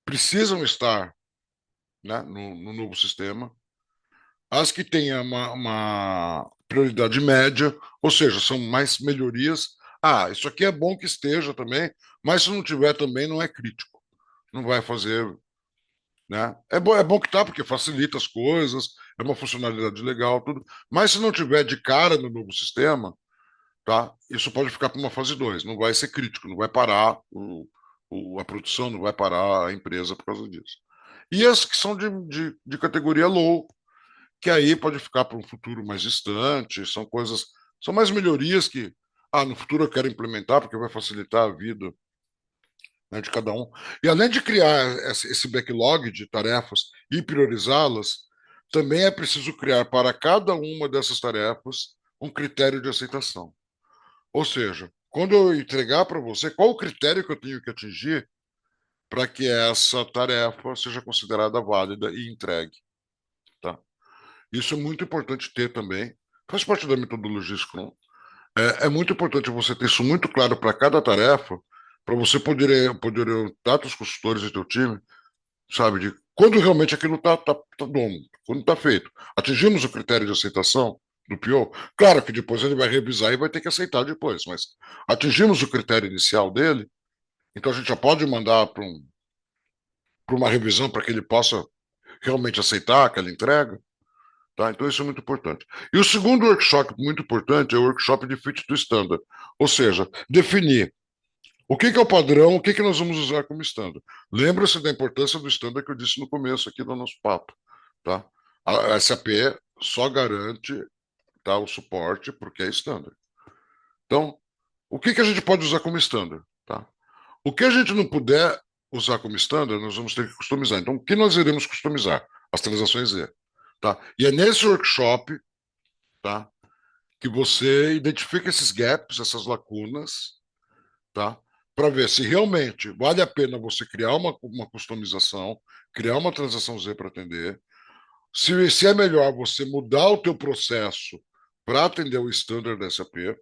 precisam estar, né, no novo sistema. As que têm uma prioridade média, ou seja, são mais melhorias. Ah, isso aqui é bom que esteja também, mas se não tiver também não é crítico. Não vai fazer, né? É bom que tá, porque facilita as coisas, é uma funcionalidade legal, tudo. Mas se não tiver de cara no novo sistema, tá? Isso pode ficar para uma fase 2. Não vai ser crítico, não vai parar a produção, não vai parar a empresa por causa disso. E as que são de categoria low, que aí pode ficar para um futuro mais distante, são mais melhorias que, no futuro eu quero implementar, porque vai facilitar a vida, né, de cada um. E além de criar esse backlog de tarefas e priorizá-las, também é preciso criar para cada uma dessas tarefas um critério de aceitação. Ou seja, quando eu entregar para você, qual o critério que eu tenho que atingir para que essa tarefa seja considerada válida e entregue, tá? Isso é muito importante ter também. Faz parte da metodologia Scrum. É muito importante você ter isso muito claro para cada tarefa, para você poder orientar os consultores e teu time, sabe, de quando realmente aquilo tá bom, quando está feito. Atingimos o critério de aceitação do PO. Claro que depois ele vai revisar e vai ter que aceitar depois, mas atingimos o critério inicial dele, então a gente já pode mandar para uma revisão para que ele possa realmente aceitar aquela entrega. Tá? Então, isso é muito importante. E o segundo workshop muito importante é o workshop de fit to standard, ou seja, definir o que é o padrão, o que nós vamos usar como standard. Lembra-se da importância do standard que eu disse no começo aqui do nosso papo. Tá? A SAP só garante, tá, o suporte porque é standard. Então, o que a gente pode usar como standard? Tá? O que a gente não puder usar como standard, nós vamos ter que customizar. Então, o que nós iremos customizar? As transações Z. Tá? E é nesse workshop, tá, que você identifica esses gaps, essas lacunas, tá, para ver se realmente vale a pena você criar uma customização, criar uma transação Z para atender, se é melhor você mudar o teu processo para atender o standard da SAP.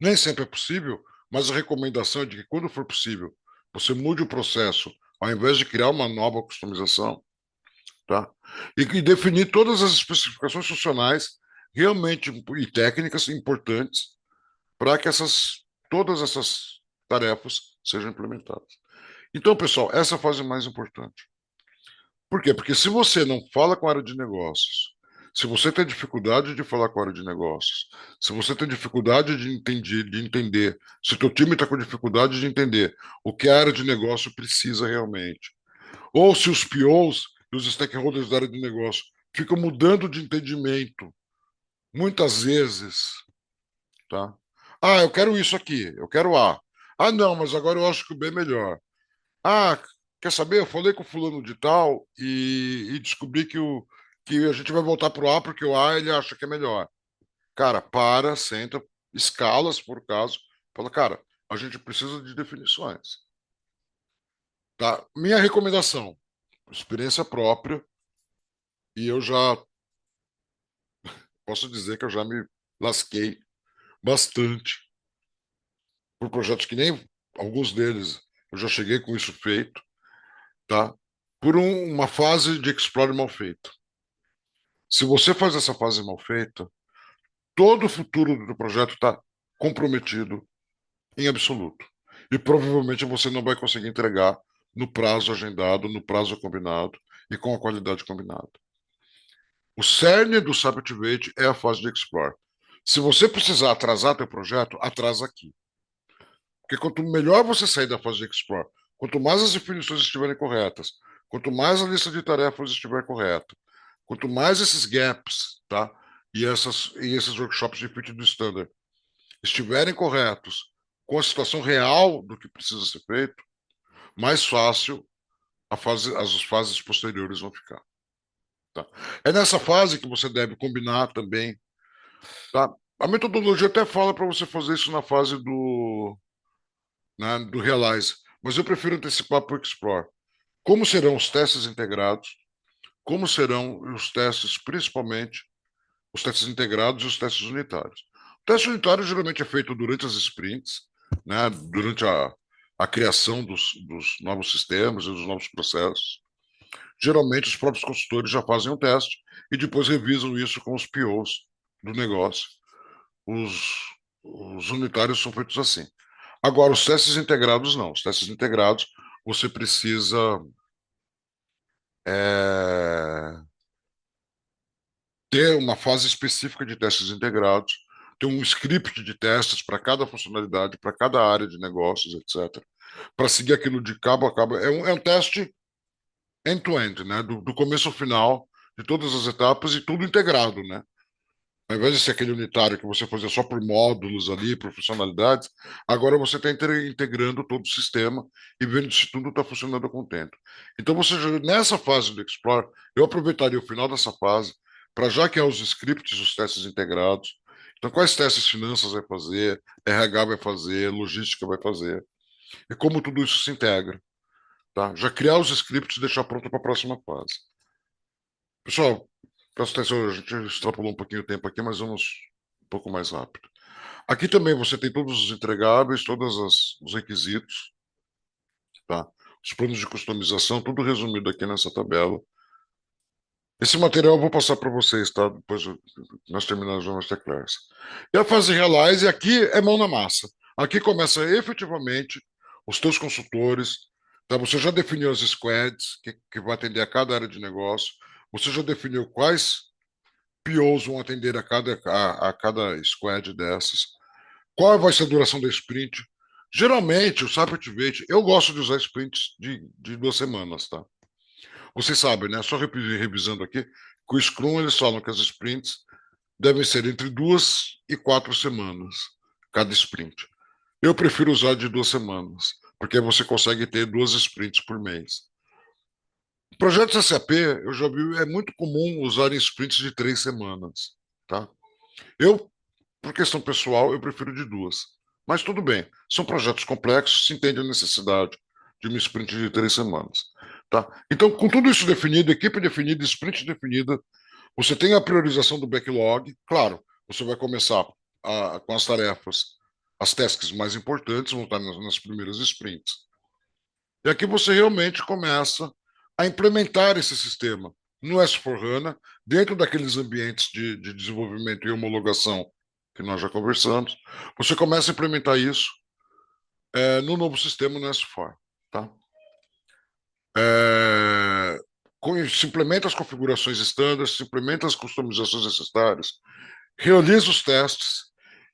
Nem sempre é possível, mas a recomendação é de que, quando for possível, você mude o processo, ao invés de criar uma nova customização, tá? E definir todas as especificações funcionais realmente e técnicas importantes para que todas essas tarefas sejam implementadas. Então, pessoal, essa é a fase mais importante. Por quê? Porque se você não fala com a área de negócios, se você tem dificuldade de falar com a área de negócios, se você tem dificuldade de entender, se o teu time está com dificuldade de entender o que a área de negócio precisa realmente, ou se os POs e os stakeholders da área de negócio ficam mudando de entendimento muitas vezes, tá? Ah, eu quero isso aqui, eu quero A. Ah, não, mas agora eu acho que o B é melhor. Ah, quer saber? Eu falei com o fulano de tal e descobri que a gente vai voltar pro A porque o A ele acha que é melhor. Cara, para, senta, escala, se for o caso, fala, cara, a gente precisa de definições. Tá? Minha recomendação, experiência própria, e eu já posso dizer que eu já me lasquei bastante por projetos que nem alguns deles eu já cheguei com isso feito, tá? Por uma fase de explore mal feita. Se você faz essa fase mal feita, todo o futuro do projeto está comprometido em absoluto. E provavelmente você não vai conseguir entregar no prazo agendado, no prazo combinado e com a qualidade combinada. O cerne do SAP Activate é a fase de Explore. Se você precisar atrasar teu projeto, atrasa aqui. Porque quanto melhor você sair da fase de Explore, quanto mais as definições estiverem corretas, quanto mais a lista de tarefas estiver correta, quanto mais esses gaps, tá? E esses workshops de fit do standard estiverem corretos com a situação real do que precisa ser feito, mais fácil as fases posteriores vão ficar. Tá? É nessa fase que você deve combinar também. Tá? A metodologia até fala para você fazer isso na fase do Realize, mas eu prefiro antecipar para o Explore. Como serão os testes integrados? Como serão os testes, principalmente os testes integrados e os testes unitários? O teste unitário geralmente é feito durante as sprints, né, durante a criação dos novos sistemas e dos novos processos. Geralmente, os próprios consultores já fazem um teste e depois revisam isso com os POs do negócio. Os, os unitários são feitos assim. Agora, os testes integrados não. Os testes integrados, você precisa é, ter uma fase específica de testes integrados, ter um script de testes para cada funcionalidade, para cada área de negócios, etc. Para seguir aquilo de cabo a cabo. É um teste end-to-end, né? Do começo ao final, de todas as etapas e tudo integrado, né? Ao invés de ser aquele unitário que você fazia só por módulos ali, por funcionalidades, agora você está integrando todo o sistema e vendo se tudo está funcionando contento. Então, nessa fase do Explore, eu aproveitaria o final dessa fase para já criar os scripts, os testes integrados. Então, quais testes finanças vai fazer, RH vai fazer, logística vai fazer, e como tudo isso se integra. Tá? Já criar os scripts e deixar pronto para a próxima fase. Pessoal, presta atenção, a gente extrapolou um pouquinho o tempo aqui, mas vamos um pouco mais rápido. Aqui também você tem todos os entregáveis, os requisitos, tá? Os planos de customização, tudo resumido aqui nessa tabela. Esse material eu vou passar para vocês, tá? Depois nós terminamos a nossa classe. E a fase Realize aqui é mão na massa. Aqui começa efetivamente os teus consultores, tá? Você já definiu as squads que vai atender a cada área de negócio. Você já definiu quais POs vão atender a cada squad dessas. Qual vai ser a duração da sprint? Geralmente, o SAP Activate, eu gosto de usar sprints de 2 semanas, tá? Vocês sabem, né? Só revisando aqui, que o Scrum eles falam que as sprints devem ser entre 2 e 4 semanas, cada sprint. Eu prefiro usar de 2 semanas, porque você consegue ter 2 sprints por mês. Projetos SAP, eu já vi, é muito comum usar em sprints de 3 semanas, tá? Eu, por questão pessoal, eu prefiro de 2. Mas tudo bem, são projetos complexos, se entende a necessidade de uma sprint de 3 semanas, tá? Então, com tudo isso definido, equipe definida, sprint definida, você tem a priorização do backlog. Claro, você vai começar com as tarefas, as tasks mais importantes, vão estar nas primeiras sprints. E aqui você realmente começa a implementar esse sistema no S/4HANA, dentro daqueles ambientes de desenvolvimento e homologação que nós já conversamos. Você começa a implementar isso no novo sistema no S4. Tá? É, se implementa as configurações estándares, se implementa as customizações necessárias, realiza os testes,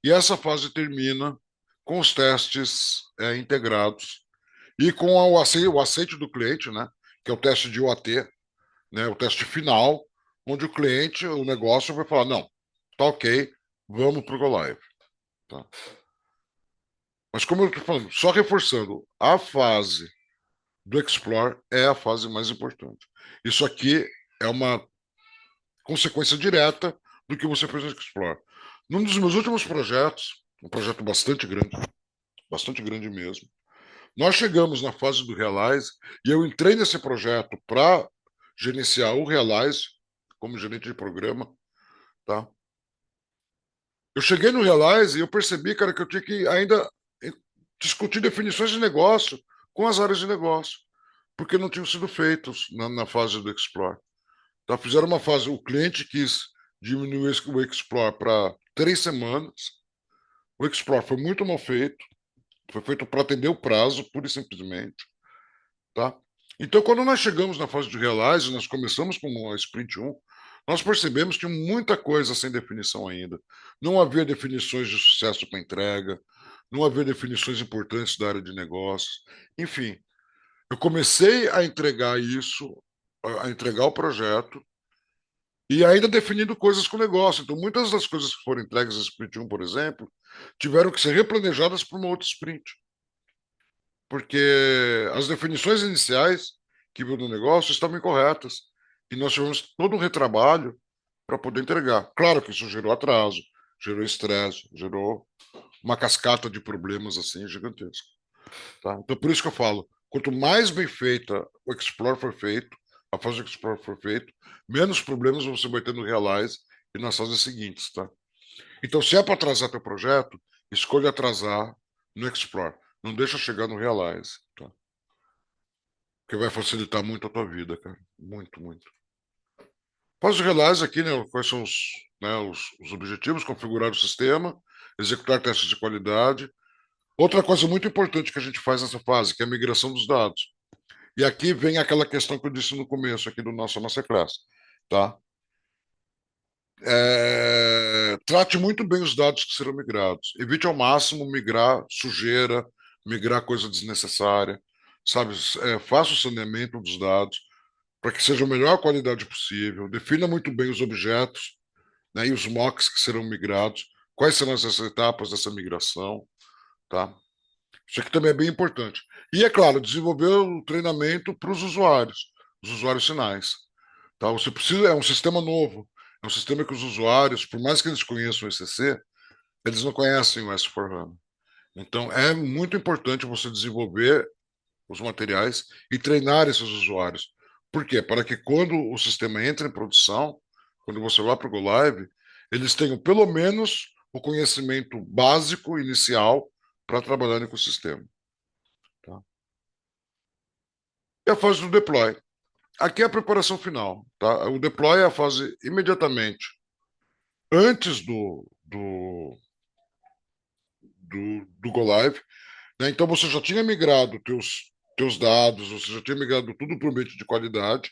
e essa fase termina com os testes integrados e com o aceite do cliente, né, que é o teste de UAT, né, o teste final, onde o cliente, o negócio vai falar, não, tá ok, vamos para o Go Live. Tá? Mas como eu estou falando, só reforçando, a fase do Explore é a fase mais importante. Isso aqui é uma consequência direta do que você fez no Explore. Num dos meus últimos projetos, um projeto bastante grande mesmo, nós chegamos na fase do Realize e eu entrei nesse projeto para gerenciar o Realize como gerente de programa, tá? Eu cheguei no Realize e eu percebi, cara, que eu tinha que ainda discutir definições de negócio com as áreas de negócio, porque não tinham sido feitos na fase do Explore. Tá? Fizeram uma fase, o cliente quis diminuir o Explore para 3 semanas. O Explore foi muito mal feito, foi feito para atender o prazo, pura e simplesmente. Tá? Então, quando nós chegamos na fase de Realize, nós começamos com a Sprint 1, nós percebemos que tinha muita coisa sem definição ainda. Não havia definições de sucesso para entrega, não havia definições importantes da área de negócios. Enfim, eu comecei a entregar isso, a entregar o projeto, e ainda definindo coisas com o negócio. Então, muitas das coisas que foram entregues na Sprint 1, por exemplo, tiveram que ser replanejadas para uma outra sprint, porque as definições iniciais que viu no negócio estavam incorretas. E nós tivemos todo um retrabalho para poder entregar. Claro que isso gerou atraso, gerou estresse, gerou uma cascata de problemas assim gigantesca. Tá? Então, por isso que eu falo, quanto mais bem feita o Explore for feito, a fase do Explore for feito, menos problemas você vai ter no Realize e nas fases seguintes. Tá? Então, se é para atrasar teu projeto, escolha atrasar no Explore. Não deixa chegar no Realize. Tá? Que vai facilitar muito a tua vida, cara. Muito, muito. Faz o realize aqui, né? Quais são os objetivos, configurar o sistema, executar testes de qualidade. Outra coisa muito importante que a gente faz nessa fase, que é a migração dos dados. E aqui vem aquela questão que eu disse no começo aqui do nosso Masterclass, tá? Trate muito bem os dados que serão migrados. Evite ao máximo migrar sujeira, migrar coisa desnecessária, sabe? Faça o saneamento dos dados para que seja a melhor qualidade possível. Defina muito bem os objetos, né, e os mocks que serão migrados. Quais serão essas etapas dessa migração, tá? Isso aqui também é bem importante. E, é claro, desenvolver o treinamento para os usuários finais. Tá? Você precisa, é um sistema novo, é um sistema que os usuários, por mais que eles conheçam o ECC, eles não conhecem o S4HANA. Então, é muito importante você desenvolver os materiais e treinar esses usuários. Por quê? Para que quando o sistema entra em produção, quando você vai para o Go Live, eles tenham pelo menos o conhecimento básico inicial para trabalhar com o sistema. Tá? E a fase do deploy. Aqui é a preparação final. Tá? O deploy é a fase imediatamente antes do Go Live. Né? Então você já tinha migrado teus dados, você já tinha migrado tudo para o ambiente de qualidade.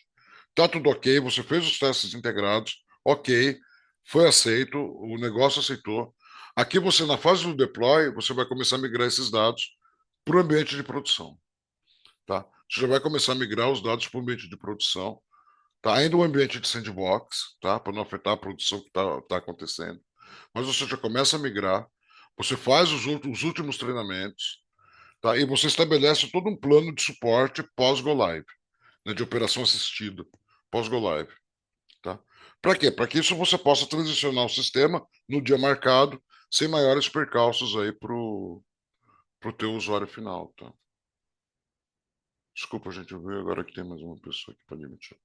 Tá tudo ok, você fez os testes integrados, ok, foi aceito, o negócio aceitou. Aqui você, na fase do deploy, você vai começar a migrar esses dados para o ambiente de produção. Tá? Você já vai começar a migrar os dados para o ambiente de produção. Tá? Ainda um ambiente de sandbox, tá? Para não afetar a produção que está acontecendo. Mas você já começa a migrar, você faz os últimos treinamentos, tá? E você estabelece todo um plano de suporte pós-go live, né, de operação assistida, pós-go live, tá? Para quê? Para que isso você possa transicionar o sistema no dia marcado, sem maiores percalços aí pro teu usuário final, tá? Desculpa, gente, eu vi agora que tem mais uma pessoa aqui para admitir.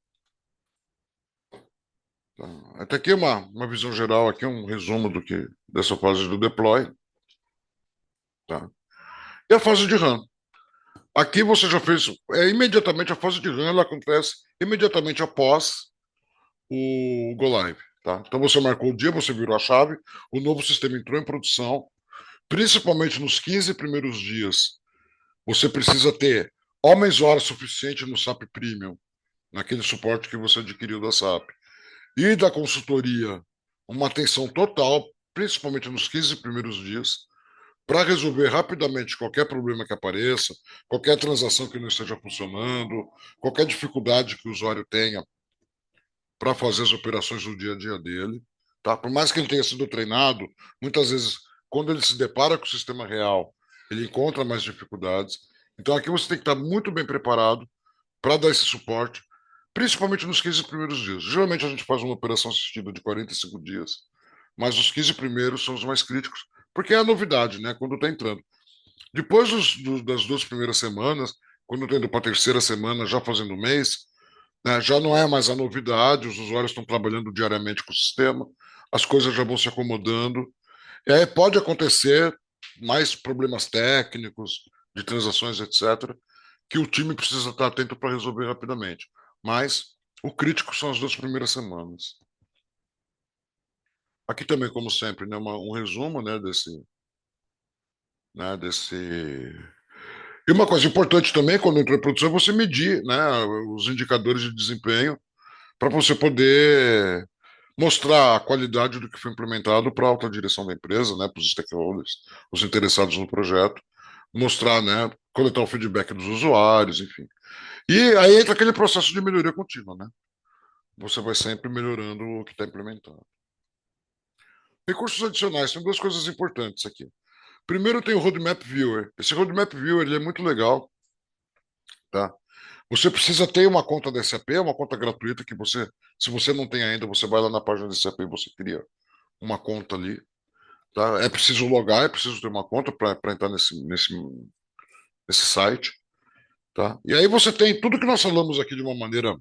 Tá. Até aqui uma visão geral, aqui um resumo do que dessa fase do deploy, tá? E a fase de run. Aqui você já fez, imediatamente a fase de run, ela acontece imediatamente após o Go Live, tá? Então você marcou o dia, você virou a chave, o novo sistema entrou em produção, principalmente nos 15 primeiros dias, você precisa ter homens horas suficiente no SAP Premium, naquele suporte que você adquiriu da SAP, e da consultoria, uma atenção total, principalmente nos 15 primeiros dias, para resolver rapidamente qualquer problema que apareça, qualquer transação que não esteja funcionando, qualquer dificuldade que o usuário tenha para fazer as operações no dia a dia dele. Tá? Por mais que ele tenha sido treinado, muitas vezes, quando ele se depara com o sistema real, ele encontra mais dificuldades. Então, aqui você tem que estar muito bem preparado para dar esse suporte, principalmente nos 15 primeiros dias. Geralmente, a gente faz uma operação assistida de 45 dias, mas os 15 primeiros são os mais críticos, porque é a novidade, né? Quando está entrando. Depois das 2 primeiras semanas, quando está indo para a terceira semana, já fazendo um mês, né, já não é mais a novidade, os usuários estão trabalhando diariamente com o sistema, as coisas já vão se acomodando. E aí pode acontecer mais problemas técnicos, de transações, etc., que o time precisa estar atento para resolver rapidamente. Mas o crítico são as 2 primeiras semanas. Aqui também, como sempre, né, um resumo, desse. E uma coisa importante também, quando entra em produção, é você medir, né, os indicadores de desempenho para você poder mostrar a qualidade do que foi implementado para a alta direção da empresa, né, para os stakeholders, os interessados no projeto, mostrar, né, coletar o feedback dos usuários, enfim. E aí entra aquele processo de melhoria contínua, né? Você vai sempre melhorando o que está implementado. Recursos adicionais, tem duas coisas importantes aqui. Primeiro tem o Roadmap Viewer. Esse Roadmap Viewer ele é muito legal, tá? Você precisa ter uma conta da SAP, uma conta gratuita que você, se você não tem ainda, você vai lá na página da SAP e você cria uma conta ali, tá? É preciso logar, é preciso ter uma conta para entrar nesse site, tá? E aí você tem tudo que nós falamos aqui de uma maneira,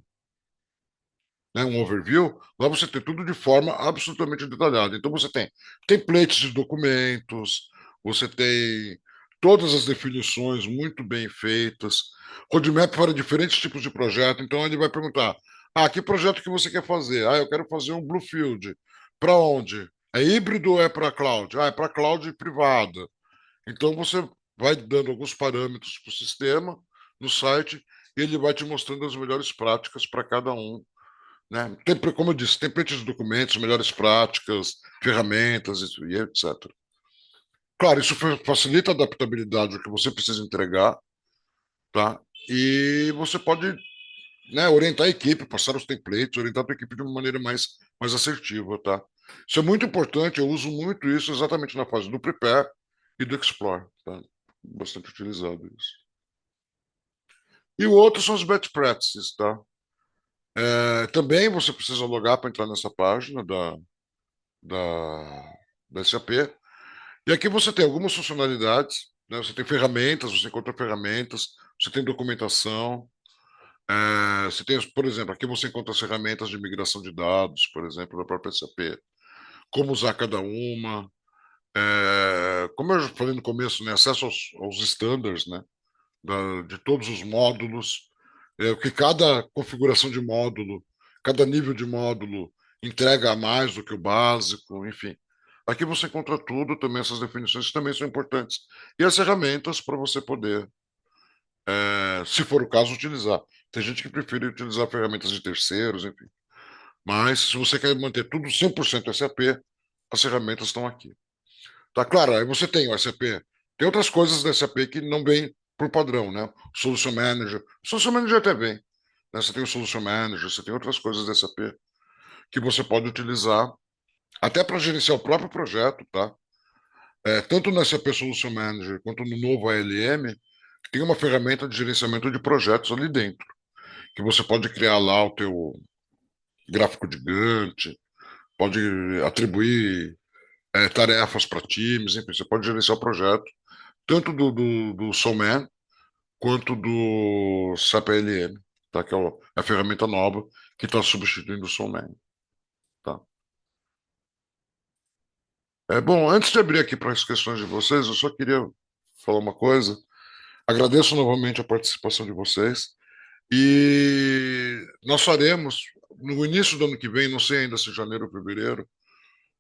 né, um overview, lá você tem tudo de forma absolutamente detalhada. Então você tem templates de documentos, você tem todas as definições muito bem feitas, roadmap para diferentes tipos de projeto. Então ele vai perguntar: ah, que projeto que você quer fazer? Ah, eu quero fazer um Bluefield. Para onde? É híbrido ou é para cloud? Ah, é para cloud privada. Então você vai dando alguns parâmetros para o sistema no site e ele vai te mostrando as melhores práticas para cada um, né? Como eu disse, templates de documentos, melhores práticas, ferramentas e etc. Claro, isso facilita a adaptabilidade do que você precisa entregar, tá? E você pode, né, orientar a equipe, passar os templates, orientar a tua equipe de uma maneira mais assertiva, tá? Isso é muito importante, eu uso muito isso exatamente na fase do Prepare e do Explore, tá? Bastante utilizado isso. E o outro são os best practices, tá? Também você precisa logar para entrar nessa página da, da SAP. E aqui você tem algumas funcionalidades, né? Você tem ferramentas, você encontra ferramentas, você tem documentação. Você tem, por exemplo, aqui você encontra as ferramentas de migração de dados, por exemplo, da própria SAP. Como usar cada uma. Como eu falei no começo, né? Acesso aos standards, né? De todos os módulos. O que cada configuração de módulo, cada nível de módulo entrega a mais do que o básico, enfim. Aqui você encontra tudo, também essas definições que também são importantes. E as ferramentas para você poder, se for o caso, utilizar. Tem gente que prefere utilizar ferramentas de terceiros, enfim. Mas se você quer manter tudo 100% SAP, as ferramentas estão aqui. Tá claro, aí você tem o SAP. Tem outras coisas da SAP que não vem por padrão, né? Solution Manager. Solution Manager até vem. Né? Você tem o Solution Manager, você tem outras coisas da SAP que você pode utilizar até para gerenciar o próprio projeto, tá? tanto no SAP Solution Manager quanto no novo ALM, tem uma ferramenta de gerenciamento de projetos ali dentro, que você pode criar lá o teu gráfico de Gantt, pode atribuir tarefas para times, enfim, você pode gerenciar o projeto, tanto do Soulman quanto do SAP ALM, tá? Que é a ferramenta nova que está substituindo o Soulman. Tá? Bom, antes de abrir aqui para as questões de vocês, eu só queria falar uma coisa. Agradeço novamente a participação de vocês. E nós faremos, no início do ano que vem, não sei ainda se janeiro ou fevereiro,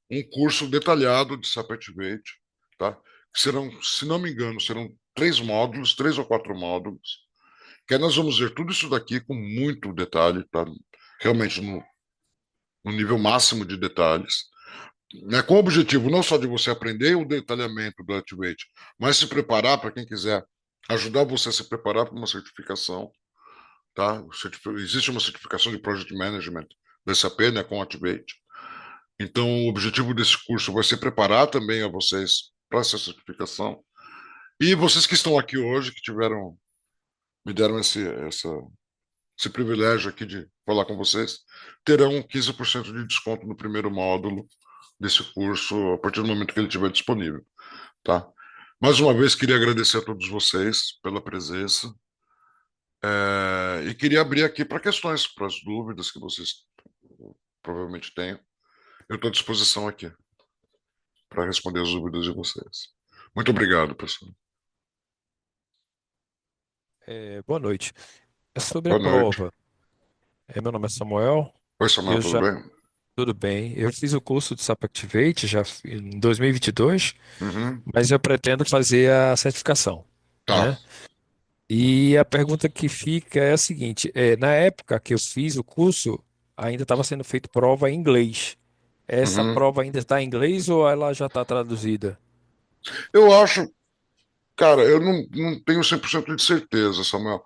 um curso detalhado de SAP Activate, tá? Que serão, se não me engano, serão 3 módulos, 3 ou 4 módulos, que aí nós vamos ver tudo isso daqui com muito detalhe, tá? Realmente no nível máximo de detalhes, né? Com o objetivo não só de você aprender o detalhamento do Activate, mas se preparar para quem quiser ajudar você a se preparar para uma certificação, tá? Existe uma certificação de Project Management da SAP, né, com Activate. Então, o objetivo desse curso vai ser preparar também a vocês para essa certificação. E vocês que estão aqui hoje, que me deram esse privilégio aqui de falar com vocês, terão 15% de desconto no primeiro módulo desse curso a partir do momento que ele estiver disponível, tá? Mais uma vez, queria agradecer a todos vocês pela presença, e queria abrir aqui para questões, para as dúvidas que vocês provavelmente tenham. Eu estou à disposição aqui para responder as dúvidas de vocês. Muito obrigado, pessoal. Boa noite. É sobre a Boa noite. prova. Meu nome é Samuel. Oi, Samuel, Eu tudo já, bem? tudo bem. Eu fiz o curso de SAP Activate em 2022, Uhum. mas eu pretendo fazer a certificação, Tá. né? E a pergunta que fica é a seguinte: na época que eu fiz o curso, ainda estava sendo feita prova em inglês. Essa Uhum. prova ainda está em inglês ou ela já está traduzida? Eu acho, cara, eu não tenho 100% de certeza, Samuel.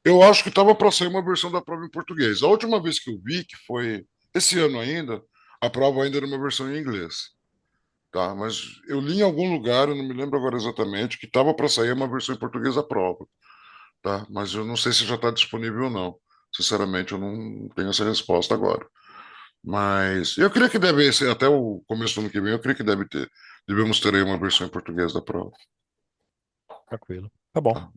Eu acho que estava para sair uma versão da prova em português. A última vez que eu vi, que foi esse ano ainda, a prova ainda era uma versão em inglês, tá? Mas eu li em algum lugar, eu não me lembro agora exatamente, que estava para sair uma versão em português da prova, tá? Mas eu não sei se já está disponível ou não. Sinceramente, eu não tenho essa resposta agora. Mas eu creio que deve ser, até o começo do ano que vem, eu creio que devemos ter aí uma versão em português da prova, Tranquilo. Tá bom. tá?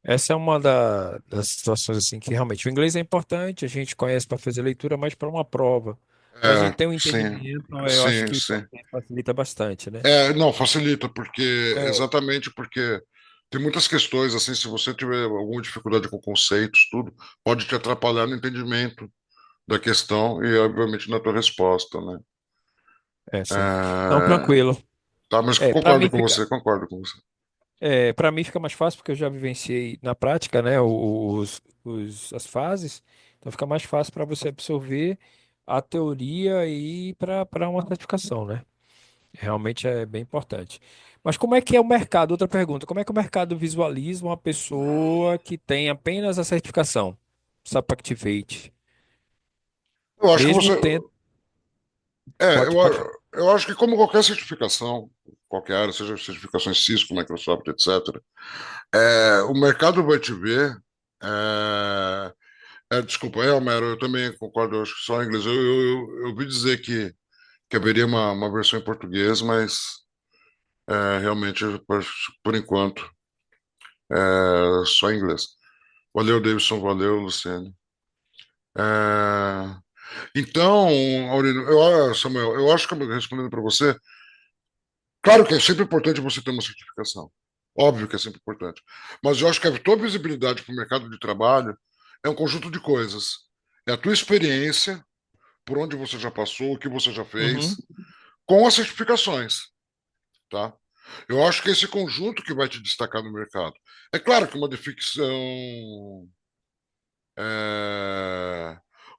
Essa é uma das situações assim que realmente o inglês é importante, a gente conhece para fazer leitura, mas para uma prova, para a gente ter um Sim, entendimento, eu acho sim, que sim. facilita bastante, né? Não, facilita, porque É, exatamente porque tem muitas questões, assim, se você tiver alguma dificuldade com conceitos, tudo, pode te atrapalhar no entendimento da questão e, obviamente, na tua resposta, né? sim. Não, É, tranquilo. tá, mas Para mim fica, concordo com você. para mim fica mais fácil porque eu já vivenciei na prática, né, as fases, então fica mais fácil para você absorver a teoria e ir para uma certificação, né? Realmente é bem importante. Mas como é que é o mercado? Outra pergunta. Como é que o mercado visualiza uma pessoa que tem apenas a certificação SAP Activate? Eu acho que Mesmo você. tendo. É, Pode, pode falar. eu acho que como qualquer certificação, qualquer área, seja certificações Cisco, Microsoft, etc., o mercado vai te ver. É, desculpa, Homero, eu também concordo, eu acho que só em inglês. Eu ouvi dizer que haveria uma versão em português, mas realmente, por enquanto, só em inglês. Valeu, Davidson, valeu, Luciane. É, então, Aurélio, Samuel, eu acho que respondendo para você, claro que é sempre importante você ter uma certificação. Óbvio que é sempre importante. Mas eu acho que a tua visibilidade para o mercado de trabalho é um conjunto de coisas. É a tua experiência, por onde você já passou, o que você já Uhum. fez, com as certificações, tá? Eu acho que é esse conjunto que vai te destacar no mercado. É claro que é,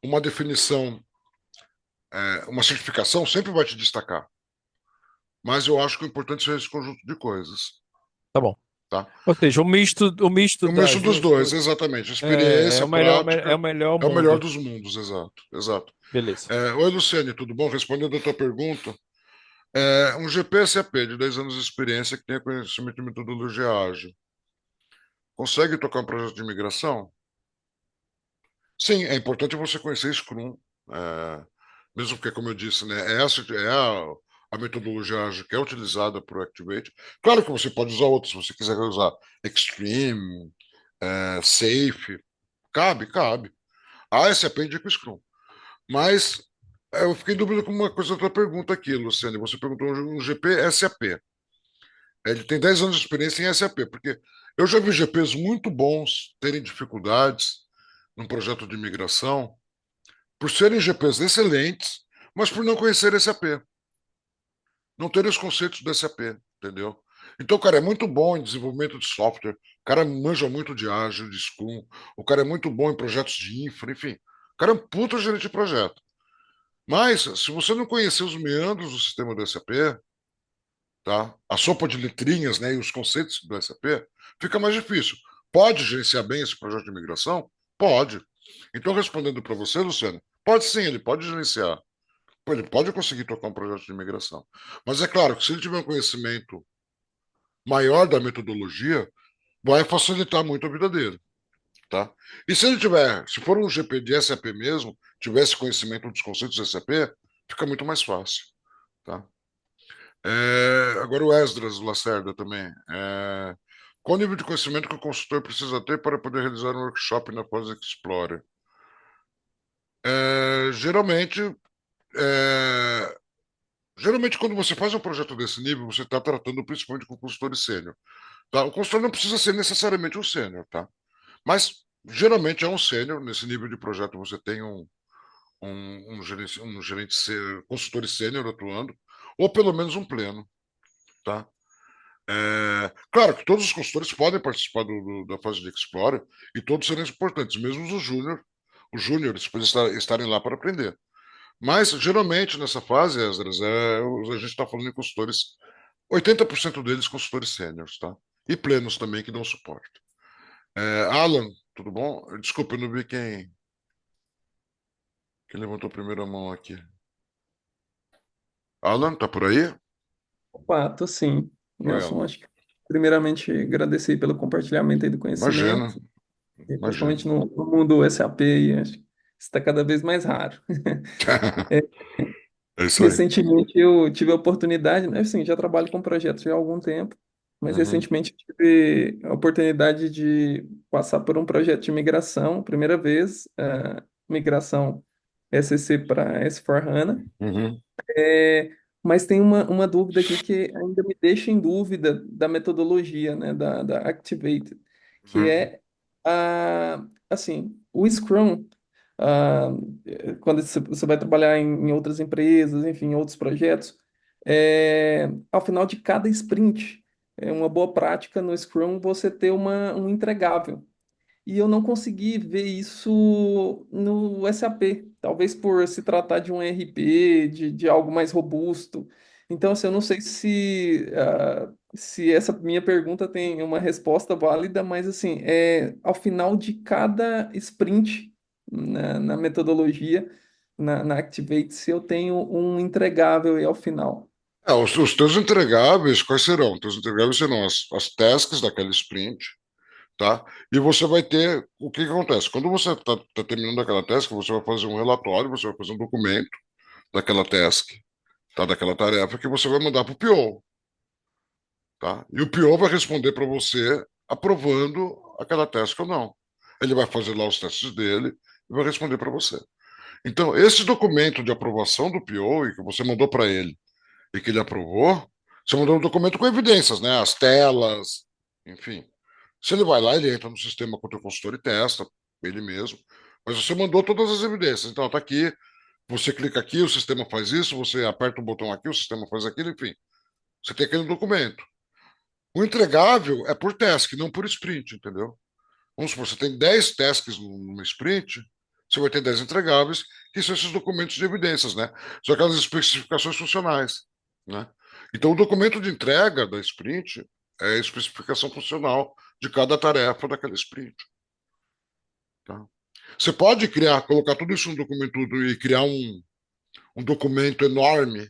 uma definição, uma certificação sempre vai te destacar. Mas eu acho que o importante é esse conjunto de coisas, Tá bom. tá? Ou seja, o misto O misto das dos duas dois, coisas exatamente. é Experiência, o melhor, é prática, o melhor é o melhor mundo. dos mundos, exato, exato. Beleza. Oi, Luciane, tudo bom? Respondendo a tua pergunta, Um GP SAP de 10 anos de experiência que tenha conhecimento de metodologia ágil. Consegue tocar um projeto de migração? Sim, é importante você conhecer Scrum. é, Mesmo porque, como eu disse, né, essa é a metodologia ágil que é utilizada por Activate. Claro que você pode usar outros, se você quiser usar Extreme, Safe, cabe. Ah, esse aprende com Scrum. Mas eu fiquei em dúvida com uma coisa da tua pergunta aqui, Luciane. Você perguntou um GP SAP. Ele tem 10 anos de experiência em SAP, porque eu já vi GPs muito bons terem dificuldades num projeto de migração por serem GPs excelentes, mas por não conhecer SAP, não terem os conceitos do SAP, entendeu? Então, o cara é muito bom em desenvolvimento de software, o cara manja muito de ágil, de Scrum, o cara é muito bom em projetos de infra, enfim. O cara é um puta gerente de projeto. Mas, se você não conhecer os meandros do sistema do SAP, tá? A sopa de letrinhas, né, e os conceitos do SAP, fica mais difícil. Pode gerenciar bem esse projeto de migração? Pode. Então, respondendo para você, Luciano, pode sim, ele pode gerenciar. Pô, ele pode conseguir tocar um projeto de migração. Mas é claro que se ele tiver um conhecimento maior da metodologia, vai facilitar muito a vida dele, tá? E se ele tiver, se for um GP de SAP mesmo, tivesse conhecimento dos conceitos de SAP, fica muito mais fácil, tá? Agora o Esdras Lacerda também. Qual o nível de conhecimento que o consultor precisa ter para poder realizar um workshop na Pós Explorer? Geralmente, é, geralmente, quando você faz um projeto desse nível, você está tratando principalmente com consultor sênior. Tá? O consultor não precisa ser necessariamente um sênior, tá? Mas geralmente é um sênior. Nesse nível de projeto, você tem consultor sênior atuando, ou pelo menos um pleno, tá? Claro que todos os consultores podem participar da fase de Explore e todos serão importantes, mesmo os júniores, por estarem lá para aprender. Mas, geralmente, nessa fase, Esdras, a gente está falando em consultores, 80% deles consultores sêniores, tá? E plenos também que dão suporte. Alan, tudo bom? Desculpa, eu não vi quem levantou a primeira mão aqui. Alan, tá por aí? Opa, tô sim. Oi, Nelson, Alan. acho que primeiramente agradecer pelo compartilhamento aí do Imagina, conhecimento, e imagina. principalmente no mundo SAP, e acho que está cada vez mais raro. É, É isso aí. recentemente eu tive a oportunidade, né, assim, já trabalho com projetos já há algum tempo, mas Uhum, recentemente tive a oportunidade de passar por um projeto de migração, primeira vez, migração SCC para S/4HANA. uhum, É, mas tem uma dúvida aqui que ainda me deixa em dúvida da metodologia, né, da Activate, que uhum, é assim, o Scrum, ah, quando você vai trabalhar em outras empresas, enfim, em outros projetos, ao final de cada sprint, é uma boa prática no Scrum você ter um entregável. E eu não consegui ver isso no SAP, talvez por se tratar de um ERP, de algo mais robusto. Então, assim, eu não sei se essa minha pergunta tem uma resposta válida, mas, assim, ao final de cada sprint na metodologia, na Activate, se eu tenho um entregável aí ao final. os teus entregáveis, quais serão? Teus entregáveis serão as tasks daquela sprint, tá? E você vai ter, o que que acontece? Quando você está terminando aquela task, você vai fazer um relatório, você vai fazer um documento daquela task, tá? Daquela tarefa que você vai mandar para o PO, tá? E o PO vai responder para você aprovando aquela task ou não. Ele vai fazer lá os testes dele e vai responder para você. Então, esse documento de aprovação do PO e que você mandou para ele e que ele aprovou, você mandou um documento com evidências, né? As telas, enfim. Se ele vai lá, ele entra no sistema contra o consultor e testa, ele mesmo. Mas você mandou todas as evidências. Então, tá aqui, você clica aqui, o sistema faz isso, você aperta o botão aqui, o sistema faz aquilo, enfim. Você tem aquele documento. O entregável é por task, não por sprint, entendeu? Vamos supor, você tem 10 tasks numa sprint, você vai ter 10 entregáveis, que são esses documentos de evidências, né? São aquelas especificações funcionais, né? Então, o documento de entrega da sprint é a especificação funcional de cada tarefa daquela sprint, tá? Você pode colocar tudo isso num documento e criar um documento enorme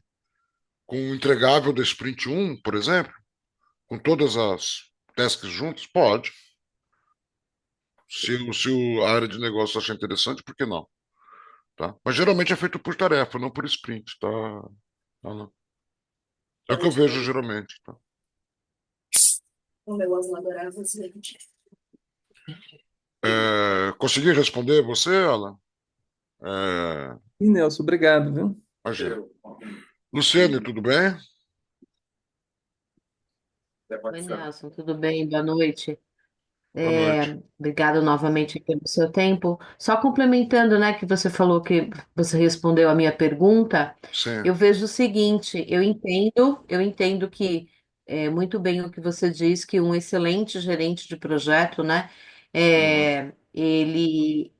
com o entregável da Sprint 1, por exemplo, com todas as tasks juntas? Pode. Se a área de negócio achar interessante, por que não? Tá? Mas geralmente é feito por tarefa, não por sprint. Tá? Tá, não. É o que eu vejo geralmente. Tá? Consegui responder você, Alan? É, E Nelson, obrigado, viu? imagina. Luciane, tudo bem? Oi, Nelson, tudo bem? Boa noite. Boa noite. Obrigado novamente pelo seu tempo. Só complementando, né, que você falou que você respondeu a minha pergunta, Sim. eu vejo o seguinte, eu entendo que é muito bem o que você diz, que um excelente gerente de projeto, né, Uhum. ele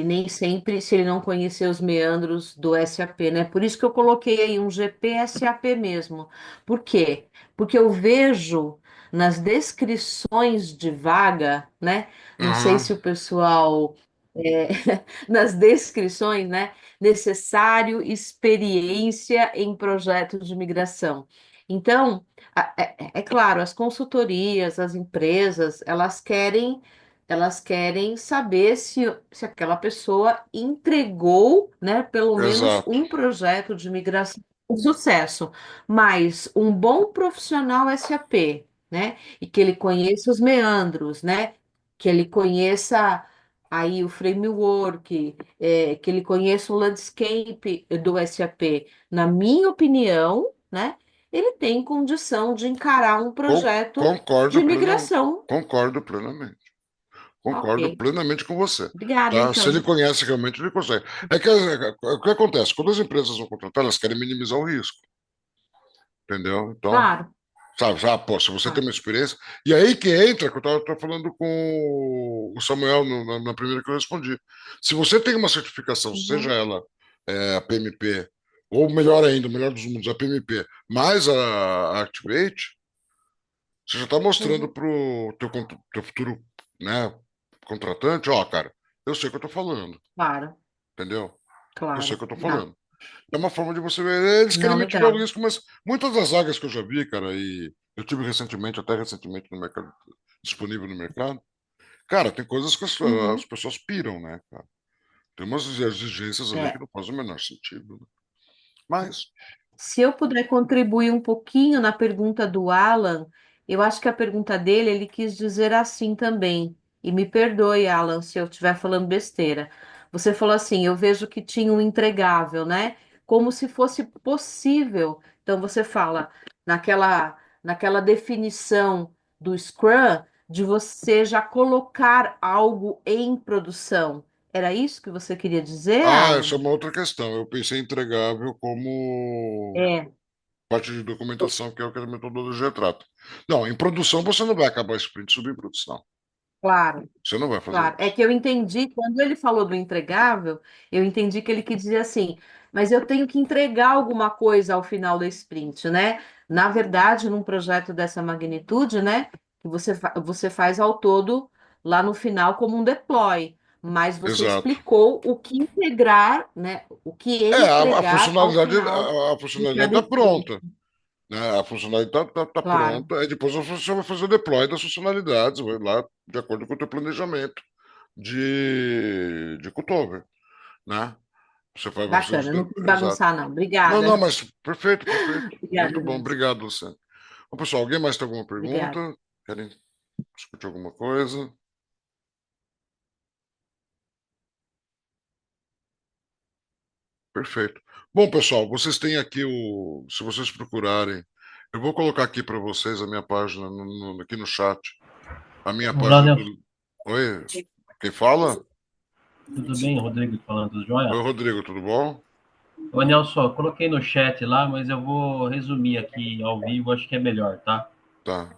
nem sempre, se ele não conhecer os meandros do SAP, né? Por isso que eu coloquei aí um GP SAP mesmo. Por quê? Porque eu vejo nas descrições de vaga, né? Não sei Aham. se o pessoal, é, nas descrições, né? Necessário experiência em projetos de migração. Então, é claro, as consultorias, as empresas, elas querem saber se aquela pessoa entregou, né, pelo menos Exato. um projeto de migração com sucesso. Mas um bom profissional SAP, né? E que ele conheça os meandros, né? Que ele conheça aí o framework, que ele conheça o landscape do SAP. Na minha opinião, né? Ele tem condição de encarar um projeto Concordo de plenamente. migração. Concordo plenamente. Concordo Ok. plenamente com você. Obrigada, Tá? Se ele então. conhece realmente, ele consegue. O que acontece? Quando as empresas vão contratar, elas querem minimizar o risco. Entendeu? Então, Claro. sabe, pô, se você tem Claro. uma experiência. E aí que entra, que eu estava falando com o Samuel na primeira que eu respondi. Se você tem uma certificação, seja Uhum. ela a PMP, ou melhor ainda, o melhor dos mundos, a PMP, mais a Activate, você já está mostrando Uhum. para o teu futuro, né, contratante, ó, cara, eu sei o que eu estou falando, Claro. entendeu? Eu sei o Claro. que eu estou Não. falando. É uma forma de você ver. Eles querem Não, mitigar o legal. risco, mas muitas das vagas que eu já vi, cara, e eu tive recentemente, até recentemente no mercado, disponível no mercado, cara, tem coisas que as Uhum. pessoas piram, né, cara? Tem umas exigências ali que É. não fazem o menor sentido, né? Mas, Se eu puder contribuir um pouquinho na pergunta do Alan, eu acho que a pergunta dele, ele quis dizer assim também. E me perdoe, Alan, se eu estiver falando besteira. Você falou assim: eu vejo que tinha um entregável, né? Como se fosse possível. Então você fala naquela definição do Scrum de você já colocar algo em produção. Era isso que você queria dizer, essa Alan? é uma outra questão. Eu pensei em entregável como É, parte de documentação, que é o que a metodologia trata. Não, em produção você não vai acabar sprint e subir em produção. claro. Você não vai fazer Claro, é isso. que eu entendi, quando ele falou do entregável, eu entendi que ele quis dizer assim, mas eu tenho que entregar alguma coisa ao final da sprint, né? Na verdade, num projeto dessa magnitude, né, que você faz ao todo lá no final como um deploy, mas você Exato. explicou o que integrar, né, o que A entregar ao funcionalidade, final a de funcionalidade cada está sprint. pronta. Né? A funcionalidade está Claro, pronta, e depois você vai fazer o deploy das funcionalidades, vai lá de acordo com o teu planejamento de cutover, né? Você vai fazer bacana, não quis exato. bagunçar não, Não, não, obrigada. mas perfeito, perfeito. Obrigada, Muito bom, Nelson. obrigado, Luciano. Bom, pessoal, alguém mais tem alguma Obrigada. pergunta? Querem discutir alguma coisa? Perfeito. Bom, pessoal, vocês têm aqui se vocês procurarem, eu vou colocar aqui para vocês a minha página aqui no chat, a minha Olá, página do. Nelson. Oi, quem fala? Tudo bem? Rodrigo falando, tudo jóia? Oi, Rodrigo, tudo bom? Ô, Nelson, eu coloquei no chat lá, mas eu vou resumir aqui ao vivo, acho que é melhor, tá? Tá.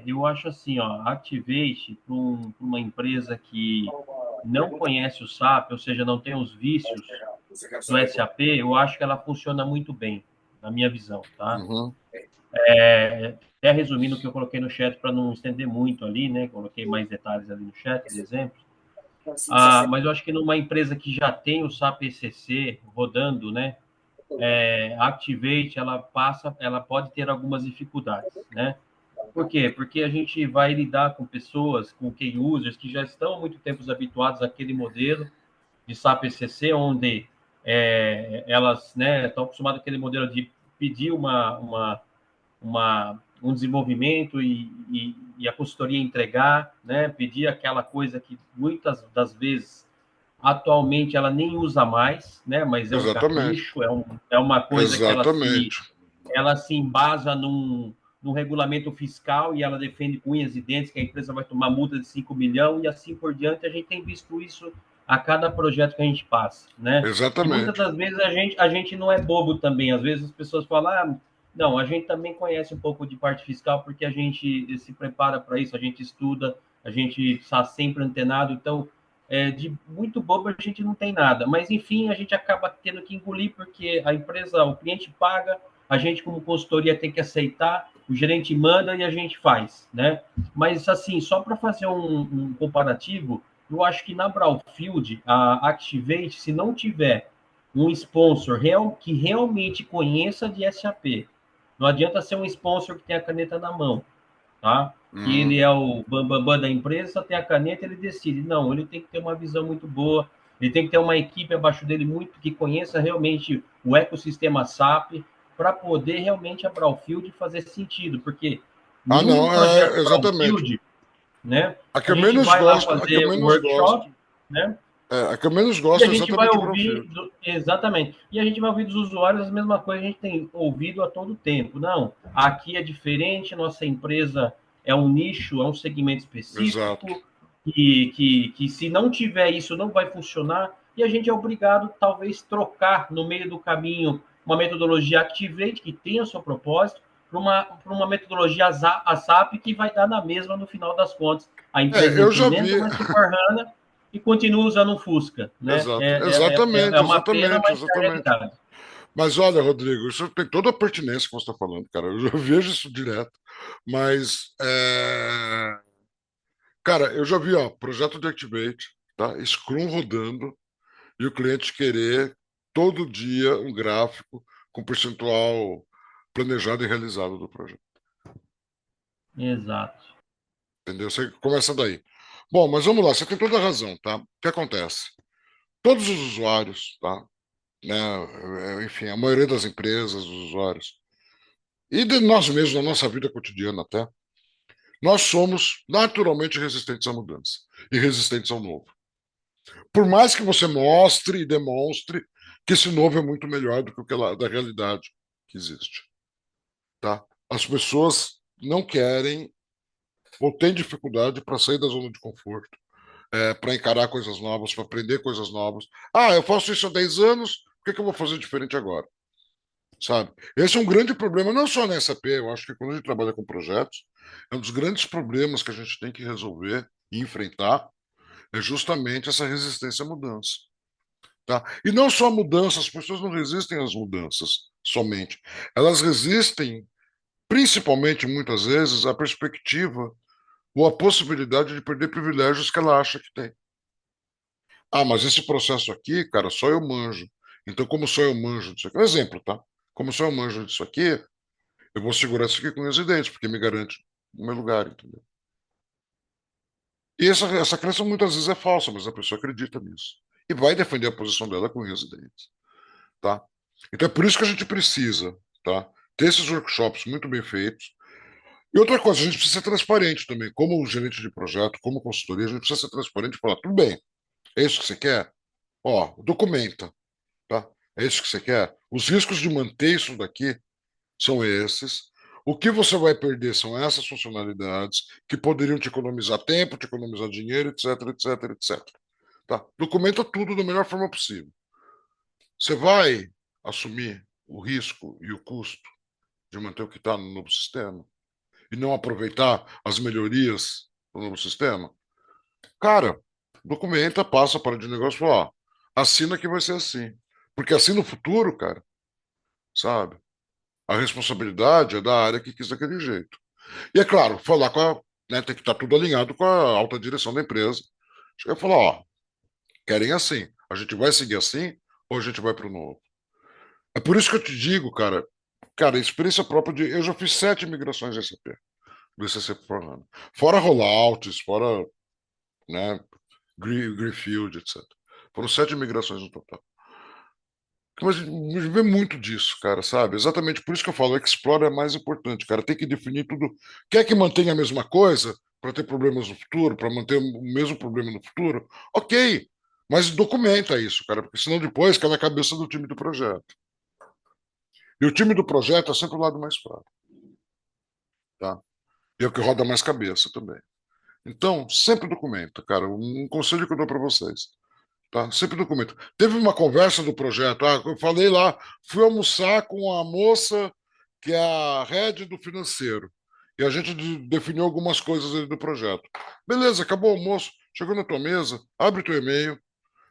Eu acho assim, ó, Activate pra uma empresa que não conhece o SAP, ou seja, não tem os vícios do SAP, eu acho que ela funciona muito bem, na minha visão, tá? Uhum. Até resumindo o que eu coloquei no chat para não estender muito ali, né? Coloquei mais detalhes ali no chat, de exemplos. Mas eu acho que numa empresa que já tem o SAP ECC rodando, né? a Activate, ela pode ter algumas dificuldades, né? Por quê? Porque a gente vai lidar com pessoas, com key users, que já estão há muito tempo habituados àquele modelo de SAP ECC, onde elas, né, estão acostumadas àquele modelo de pedir um desenvolvimento e a consultoria entregar, né, pedir aquela coisa que muitas das vezes atualmente ela nem usa mais, né, mas é um Exatamente. capricho, uma coisa que Exatamente. ela se embasa num regulamento fiscal e ela defende com unhas e dentes que a empresa vai tomar multa de 5 milhões e assim por diante. A gente tem visto isso a cada projeto que a gente passa, né? E muitas Exatamente. das vezes a gente não é bobo também. Às vezes as pessoas falam, não, a gente também conhece um pouco de parte fiscal porque a gente se prepara para isso, a gente estuda, a gente está sempre antenado. Então, de muito bobo a gente não tem nada. Mas, enfim, a gente acaba tendo que engolir porque a empresa, o cliente paga, a gente, como consultoria, tem que aceitar, o gerente manda e a gente faz, né? Mas, assim, só para fazer um comparativo, eu acho que na Brownfield, a Activate, se não tiver um sponsor que realmente conheça de SAP, não adianta ser um sponsor que tem a caneta na mão, tá? Que Uhum. ele é o bambambam da empresa, tem a caneta, ele decide. Não, ele tem que ter uma visão muito boa, ele tem que ter uma equipe abaixo dele muito que conheça realmente o ecossistema SAP para poder realmente a Brownfield fazer sentido, porque Ah, num não, projeto exatamente. Brownfield, né, A que a eu gente menos vai lá gosto, a que eu fazer o menos gosto, workshop, né, a que eu menos e a gosto é gente vai exatamente o ouvir, Brownfield. exatamente, e a gente vai ouvir dos usuários a mesma coisa que a gente tem ouvido a todo tempo. Não, aqui é diferente, nossa empresa é um nicho, é um segmento Exato. específico, que se não tiver isso não vai funcionar, e a gente é obrigado, talvez, trocar no meio do caminho uma metodologia Activate, que tem o seu propósito, para uma metodologia ASAP que vai dar na mesma no final das contas. A empresa Eu já implementa vi. uma S4HANA e continua usando um Fusca, né? Exato. Exatamente, É uma pena, exatamente, mas é a exatamente. realidade. Mas olha, Rodrigo, isso tem toda a pertinência que você está falando, cara. Eu já vejo isso direto. Mas, cara, eu já vi, ó, projeto de Activate, tá? Scrum rodando e o cliente querer todo dia um gráfico com percentual planejado e realizado do projeto. Exato. Entendeu? Você começa daí. Bom, mas vamos lá, você tem toda a razão, tá? O que acontece? Todos os usuários, tá? Né? Enfim, a maioria das empresas, os usuários, e de nós mesmos, na nossa vida cotidiana até, nós somos naturalmente resistentes à mudança e resistentes ao novo. Por mais que você mostre e demonstre que esse novo é muito melhor do que o que da realidade que existe, tá? As pessoas não querem ou têm dificuldade para sair da zona de conforto, para encarar coisas novas, para aprender coisas novas. Ah, eu faço isso há 10 anos, por que eu vou fazer diferente agora? Sabe? Esse é um grande problema, não só na SAP, eu acho que quando a gente trabalha com projetos, é um dos grandes problemas que a gente tem que resolver e enfrentar é justamente essa resistência à mudança. Tá? E não só a mudança, as pessoas não resistem às mudanças somente. Elas resistem, principalmente, muitas vezes, à perspectiva ou à possibilidade de perder privilégios que ela acha que tem. Ah, mas esse processo aqui, cara, só eu manjo. Então, como só eu manjo disso aqui, um exemplo, tá? Como só eu manjo disso aqui, eu vou segurar isso aqui com os dentes, porque me garante o meu lugar, entendeu? E essa crença muitas vezes é falsa, mas a pessoa acredita nisso. E vai defender a posição dela com os dentes, tá? Então é por isso que a gente precisa, tá? Ter esses workshops muito bem feitos. E outra coisa, a gente precisa ser transparente também. Como gerente de projeto, como consultoria, a gente precisa ser transparente e falar, tudo bem, é isso que você quer? Ó, documenta, tá? É isso que você quer? Os riscos de manter isso daqui são esses. O que você vai perder são essas funcionalidades que poderiam te economizar tempo, te economizar dinheiro, etc, etc, etc. Tá? Documenta tudo da melhor forma possível. Você vai assumir o risco e o custo de manter o que está no novo sistema e não aproveitar as melhorias do novo sistema? Cara, documenta, passa para de negócio, ó, assina que vai ser assim. Porque assim no futuro, cara, sabe? A responsabilidade é da área que quis daquele jeito. E é claro, falar com a, né, tem que estar tudo alinhado com a alta direção da empresa. Chega e falar, ó, querem assim, a gente vai seguir assim ou a gente vai para o novo? É por isso que eu te digo, cara, experiência própria de. Eu já fiz 7 migrações de SAP, do ECC para HANA. Fora rollouts, fora, né, Greenfield, etc. Foram 7 migrações no total. Mas vê muito disso, cara, sabe? Exatamente por isso que eu falo, Explore é mais importante, cara. Tem que definir tudo. Quer que mantenha a mesma coisa para ter problemas no futuro, para manter o mesmo problema no futuro? Ok, mas documenta isso, cara, porque senão depois cai na cabeça do time do projeto. E o time do projeto é sempre o lado mais fraco, tá? E é o que roda mais cabeça também. Então, sempre documenta, cara. Um conselho que eu dou para vocês. Tá? Sempre documento. Teve uma conversa do projeto. Eu falei lá, fui almoçar com a moça que é a head do financeiro. E a gente definiu algumas coisas ali do projeto. Beleza, acabou o almoço. Chegou na tua mesa, abre teu e-mail.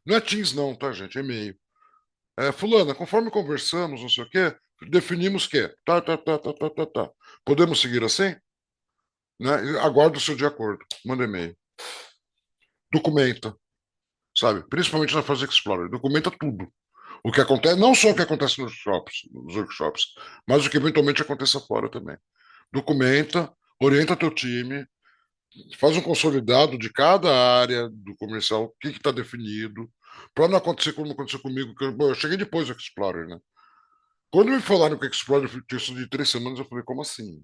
Não é Teams, não, tá, gente? É e-mail. Fulana, conforme conversamos, não sei o quê, definimos que. Tá. Podemos seguir assim? Né? Aguardo o seu de acordo. Manda e-mail. Documenta, sabe? Principalmente na fase Explorer. Documenta tudo. O que acontece, não só o que acontece nos workshops, mas o que eventualmente aconteça fora também. Documenta, orienta teu time, faz um consolidado de cada área do comercial, o que está definido, para não acontecer como aconteceu comigo, que eu cheguei depois do Explorer, né? Quando me falaram que o Explorer tinha isso de 3 semanas, eu falei, como assim?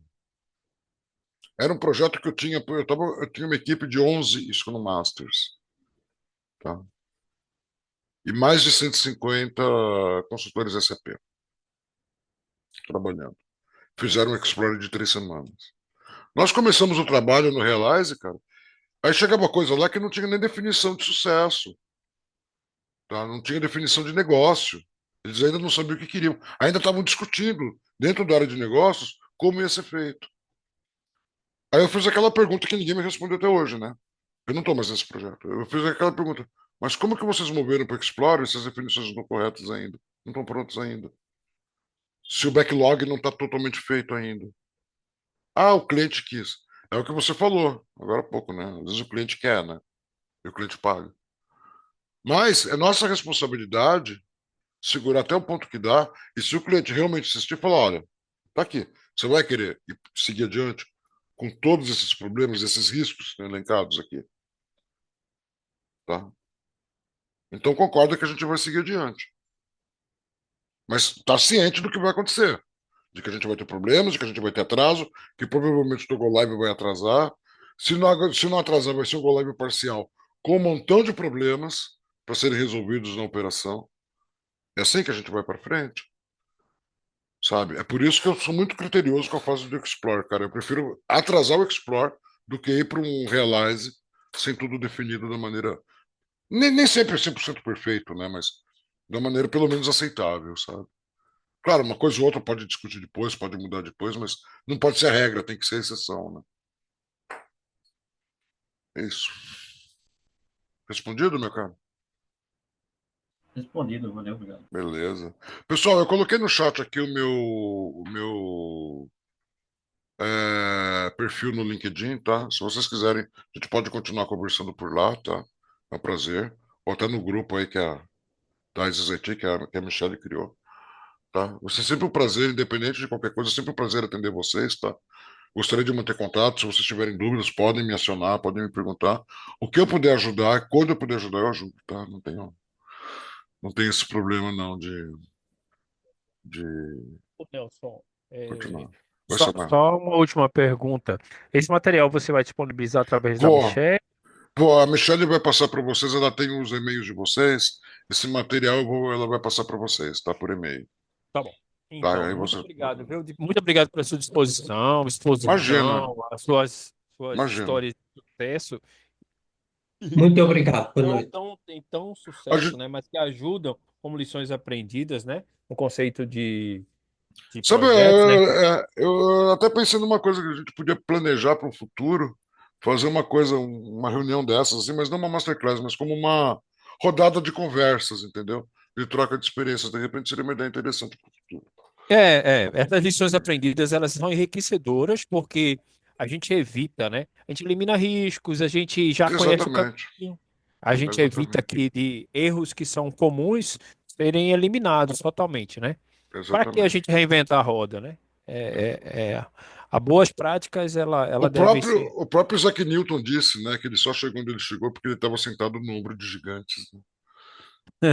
Era um projeto que eu tinha uma equipe de 11 Scrum Masters, tá? E mais de 150 consultores SAP trabalhando. Fizeram um Explorer de 3 semanas. Nós começamos o trabalho no Realize, cara. Aí chegava uma coisa lá que não tinha nem definição de sucesso, tá? Não tinha definição de negócio. Eles ainda não sabiam o que queriam. Ainda estavam discutindo dentro da área de negócios como ia ser feito. Aí eu fiz aquela pergunta que ninguém me respondeu até hoje, né? Eu não estou mais nesse projeto. Eu fiz aquela pergunta. Mas como que vocês moveram para o Explorer se as definições não estão corretas ainda? Não estão prontas ainda? Se o backlog não está totalmente feito ainda? Ah, o cliente quis. É o que você falou agora há pouco, né? Às vezes o cliente quer, né? E o cliente paga. Mas é nossa responsabilidade segurar até o ponto que dá. E se o cliente realmente insistir, falar: olha, tá aqui. Você vai querer seguir adiante com todos esses problemas, esses riscos elencados aqui, tá? Então concorda que a gente vai seguir adiante. Mas está ciente do que vai acontecer. De que a gente vai ter problemas, de que a gente vai ter atraso, que provavelmente o teu Go Live vai atrasar. Se não atrasar, vai ser um Go Live parcial, com um montão de problemas para serem resolvidos na operação. É assim que a gente vai para frente, sabe? É por isso que eu sou muito criterioso com a fase do Explore, cara. Eu prefiro atrasar o Explore do que ir para um Realize sem tudo definido da maneira. Nem sempre é 100% perfeito, né? Mas da maneira pelo menos aceitável, sabe? Claro, uma coisa ou outra pode discutir depois, pode mudar depois, mas não pode ser a regra, tem que ser a exceção, né? É isso. Respondido, meu caro? Respondido, valeu, obrigado. Beleza. Pessoal, eu coloquei no chat aqui o meu perfil no LinkedIn, tá? Se vocês quiserem, a gente pode continuar conversando por lá, tá? É um prazer. Ou até no grupo aí da ISIT, que a Michelle criou, tá? Vai ser sempre um prazer, independente de qualquer coisa, é sempre um prazer atender vocês, tá? Gostaria de manter contato. Se vocês tiverem dúvidas, podem me acionar, podem me perguntar. O que eu puder ajudar, quando eu puder ajudar, eu ajudo, tá? Não tenho esse problema, não, de Ô, Nelson, continuar. Vai só, chamar. só uma última pergunta. Esse material você vai disponibilizar através da Vou, Michelle? a Michelle vai passar para vocês, ela tem os e-mails de vocês. Esse material ela vai passar para vocês, tá? Por e-mail. Tá bom. Tá? Então, Aí muito você. obrigado, viu? Muito obrigado pela sua disposição, Imagina, exposição, as suas imagina. histórias de sucesso. Muito obrigado. Boa Não noite. tão A sucesso, gente, né? Mas que ajudam como lições aprendidas, né? O conceito de sabe, projetos, né? eu até pensei numa coisa que a gente podia planejar para o futuro, fazer uma coisa, uma reunião dessas, assim, mas não uma masterclass, mas como uma rodada de conversas, entendeu? De troca de experiências. De repente seria uma ideia interessante para o futuro. Essas lições aprendidas, elas são enriquecedoras porque a gente evita, né? A gente elimina riscos, a gente já conhece o Exatamente, caminho, a gente evita exatamente. que de erros que são comuns serem eliminados totalmente, né? Para que a Exatamente. gente reinventar a roda, né? A boas práticas, ela devem ser. O próprio Isaac Newton disse, né, que ele só chegou onde ele chegou porque ele estava sentado no ombro de gigantes, né? E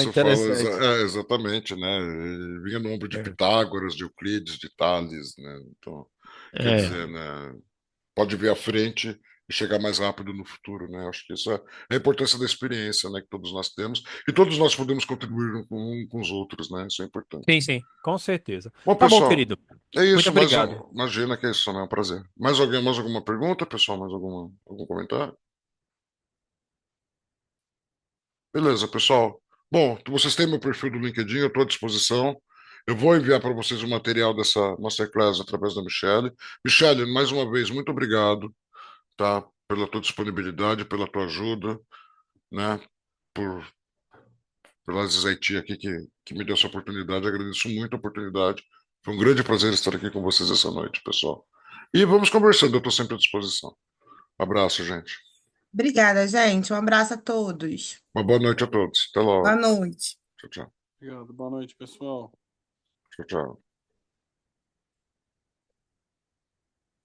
isso fala Interessante. exatamente, né? Ele vinha no ombro de É, Pitágoras, de Euclides, de Tales, né? Então, quer é, dizer, né? Pode ver à frente e chegar mais rápido no futuro, né? Acho que isso é a importância da experiência, né? Que todos nós temos e todos nós podemos contribuir com os outros, né? Isso é sim, importante. sim, com certeza. Bom, Tá bom, pessoal, querido. é Muito isso. obrigado. Imagina que é isso, né? É um prazer. Mais alguma pergunta, pessoal? Algum comentário? Beleza, pessoal. Bom, vocês têm meu perfil do LinkedIn, eu estou à disposição. Eu vou enviar para vocês o material dessa Masterclass através da Michelle. Michelle, mais uma vez, muito obrigado, tá? Pela tua disponibilidade, pela tua ajuda, né? Por pela Zaiti aqui que me deu essa oportunidade. Agradeço muito a oportunidade. Foi um grande prazer estar aqui com vocês essa noite, pessoal. E vamos conversando, eu estou sempre à disposição. Abraço, gente. Obrigada, gente. Um abraço a todos. Uma boa noite a todos. Até Boa logo. noite. Tchau, tchau. Obrigado. Boa noite, pessoal. Tchau, tchau.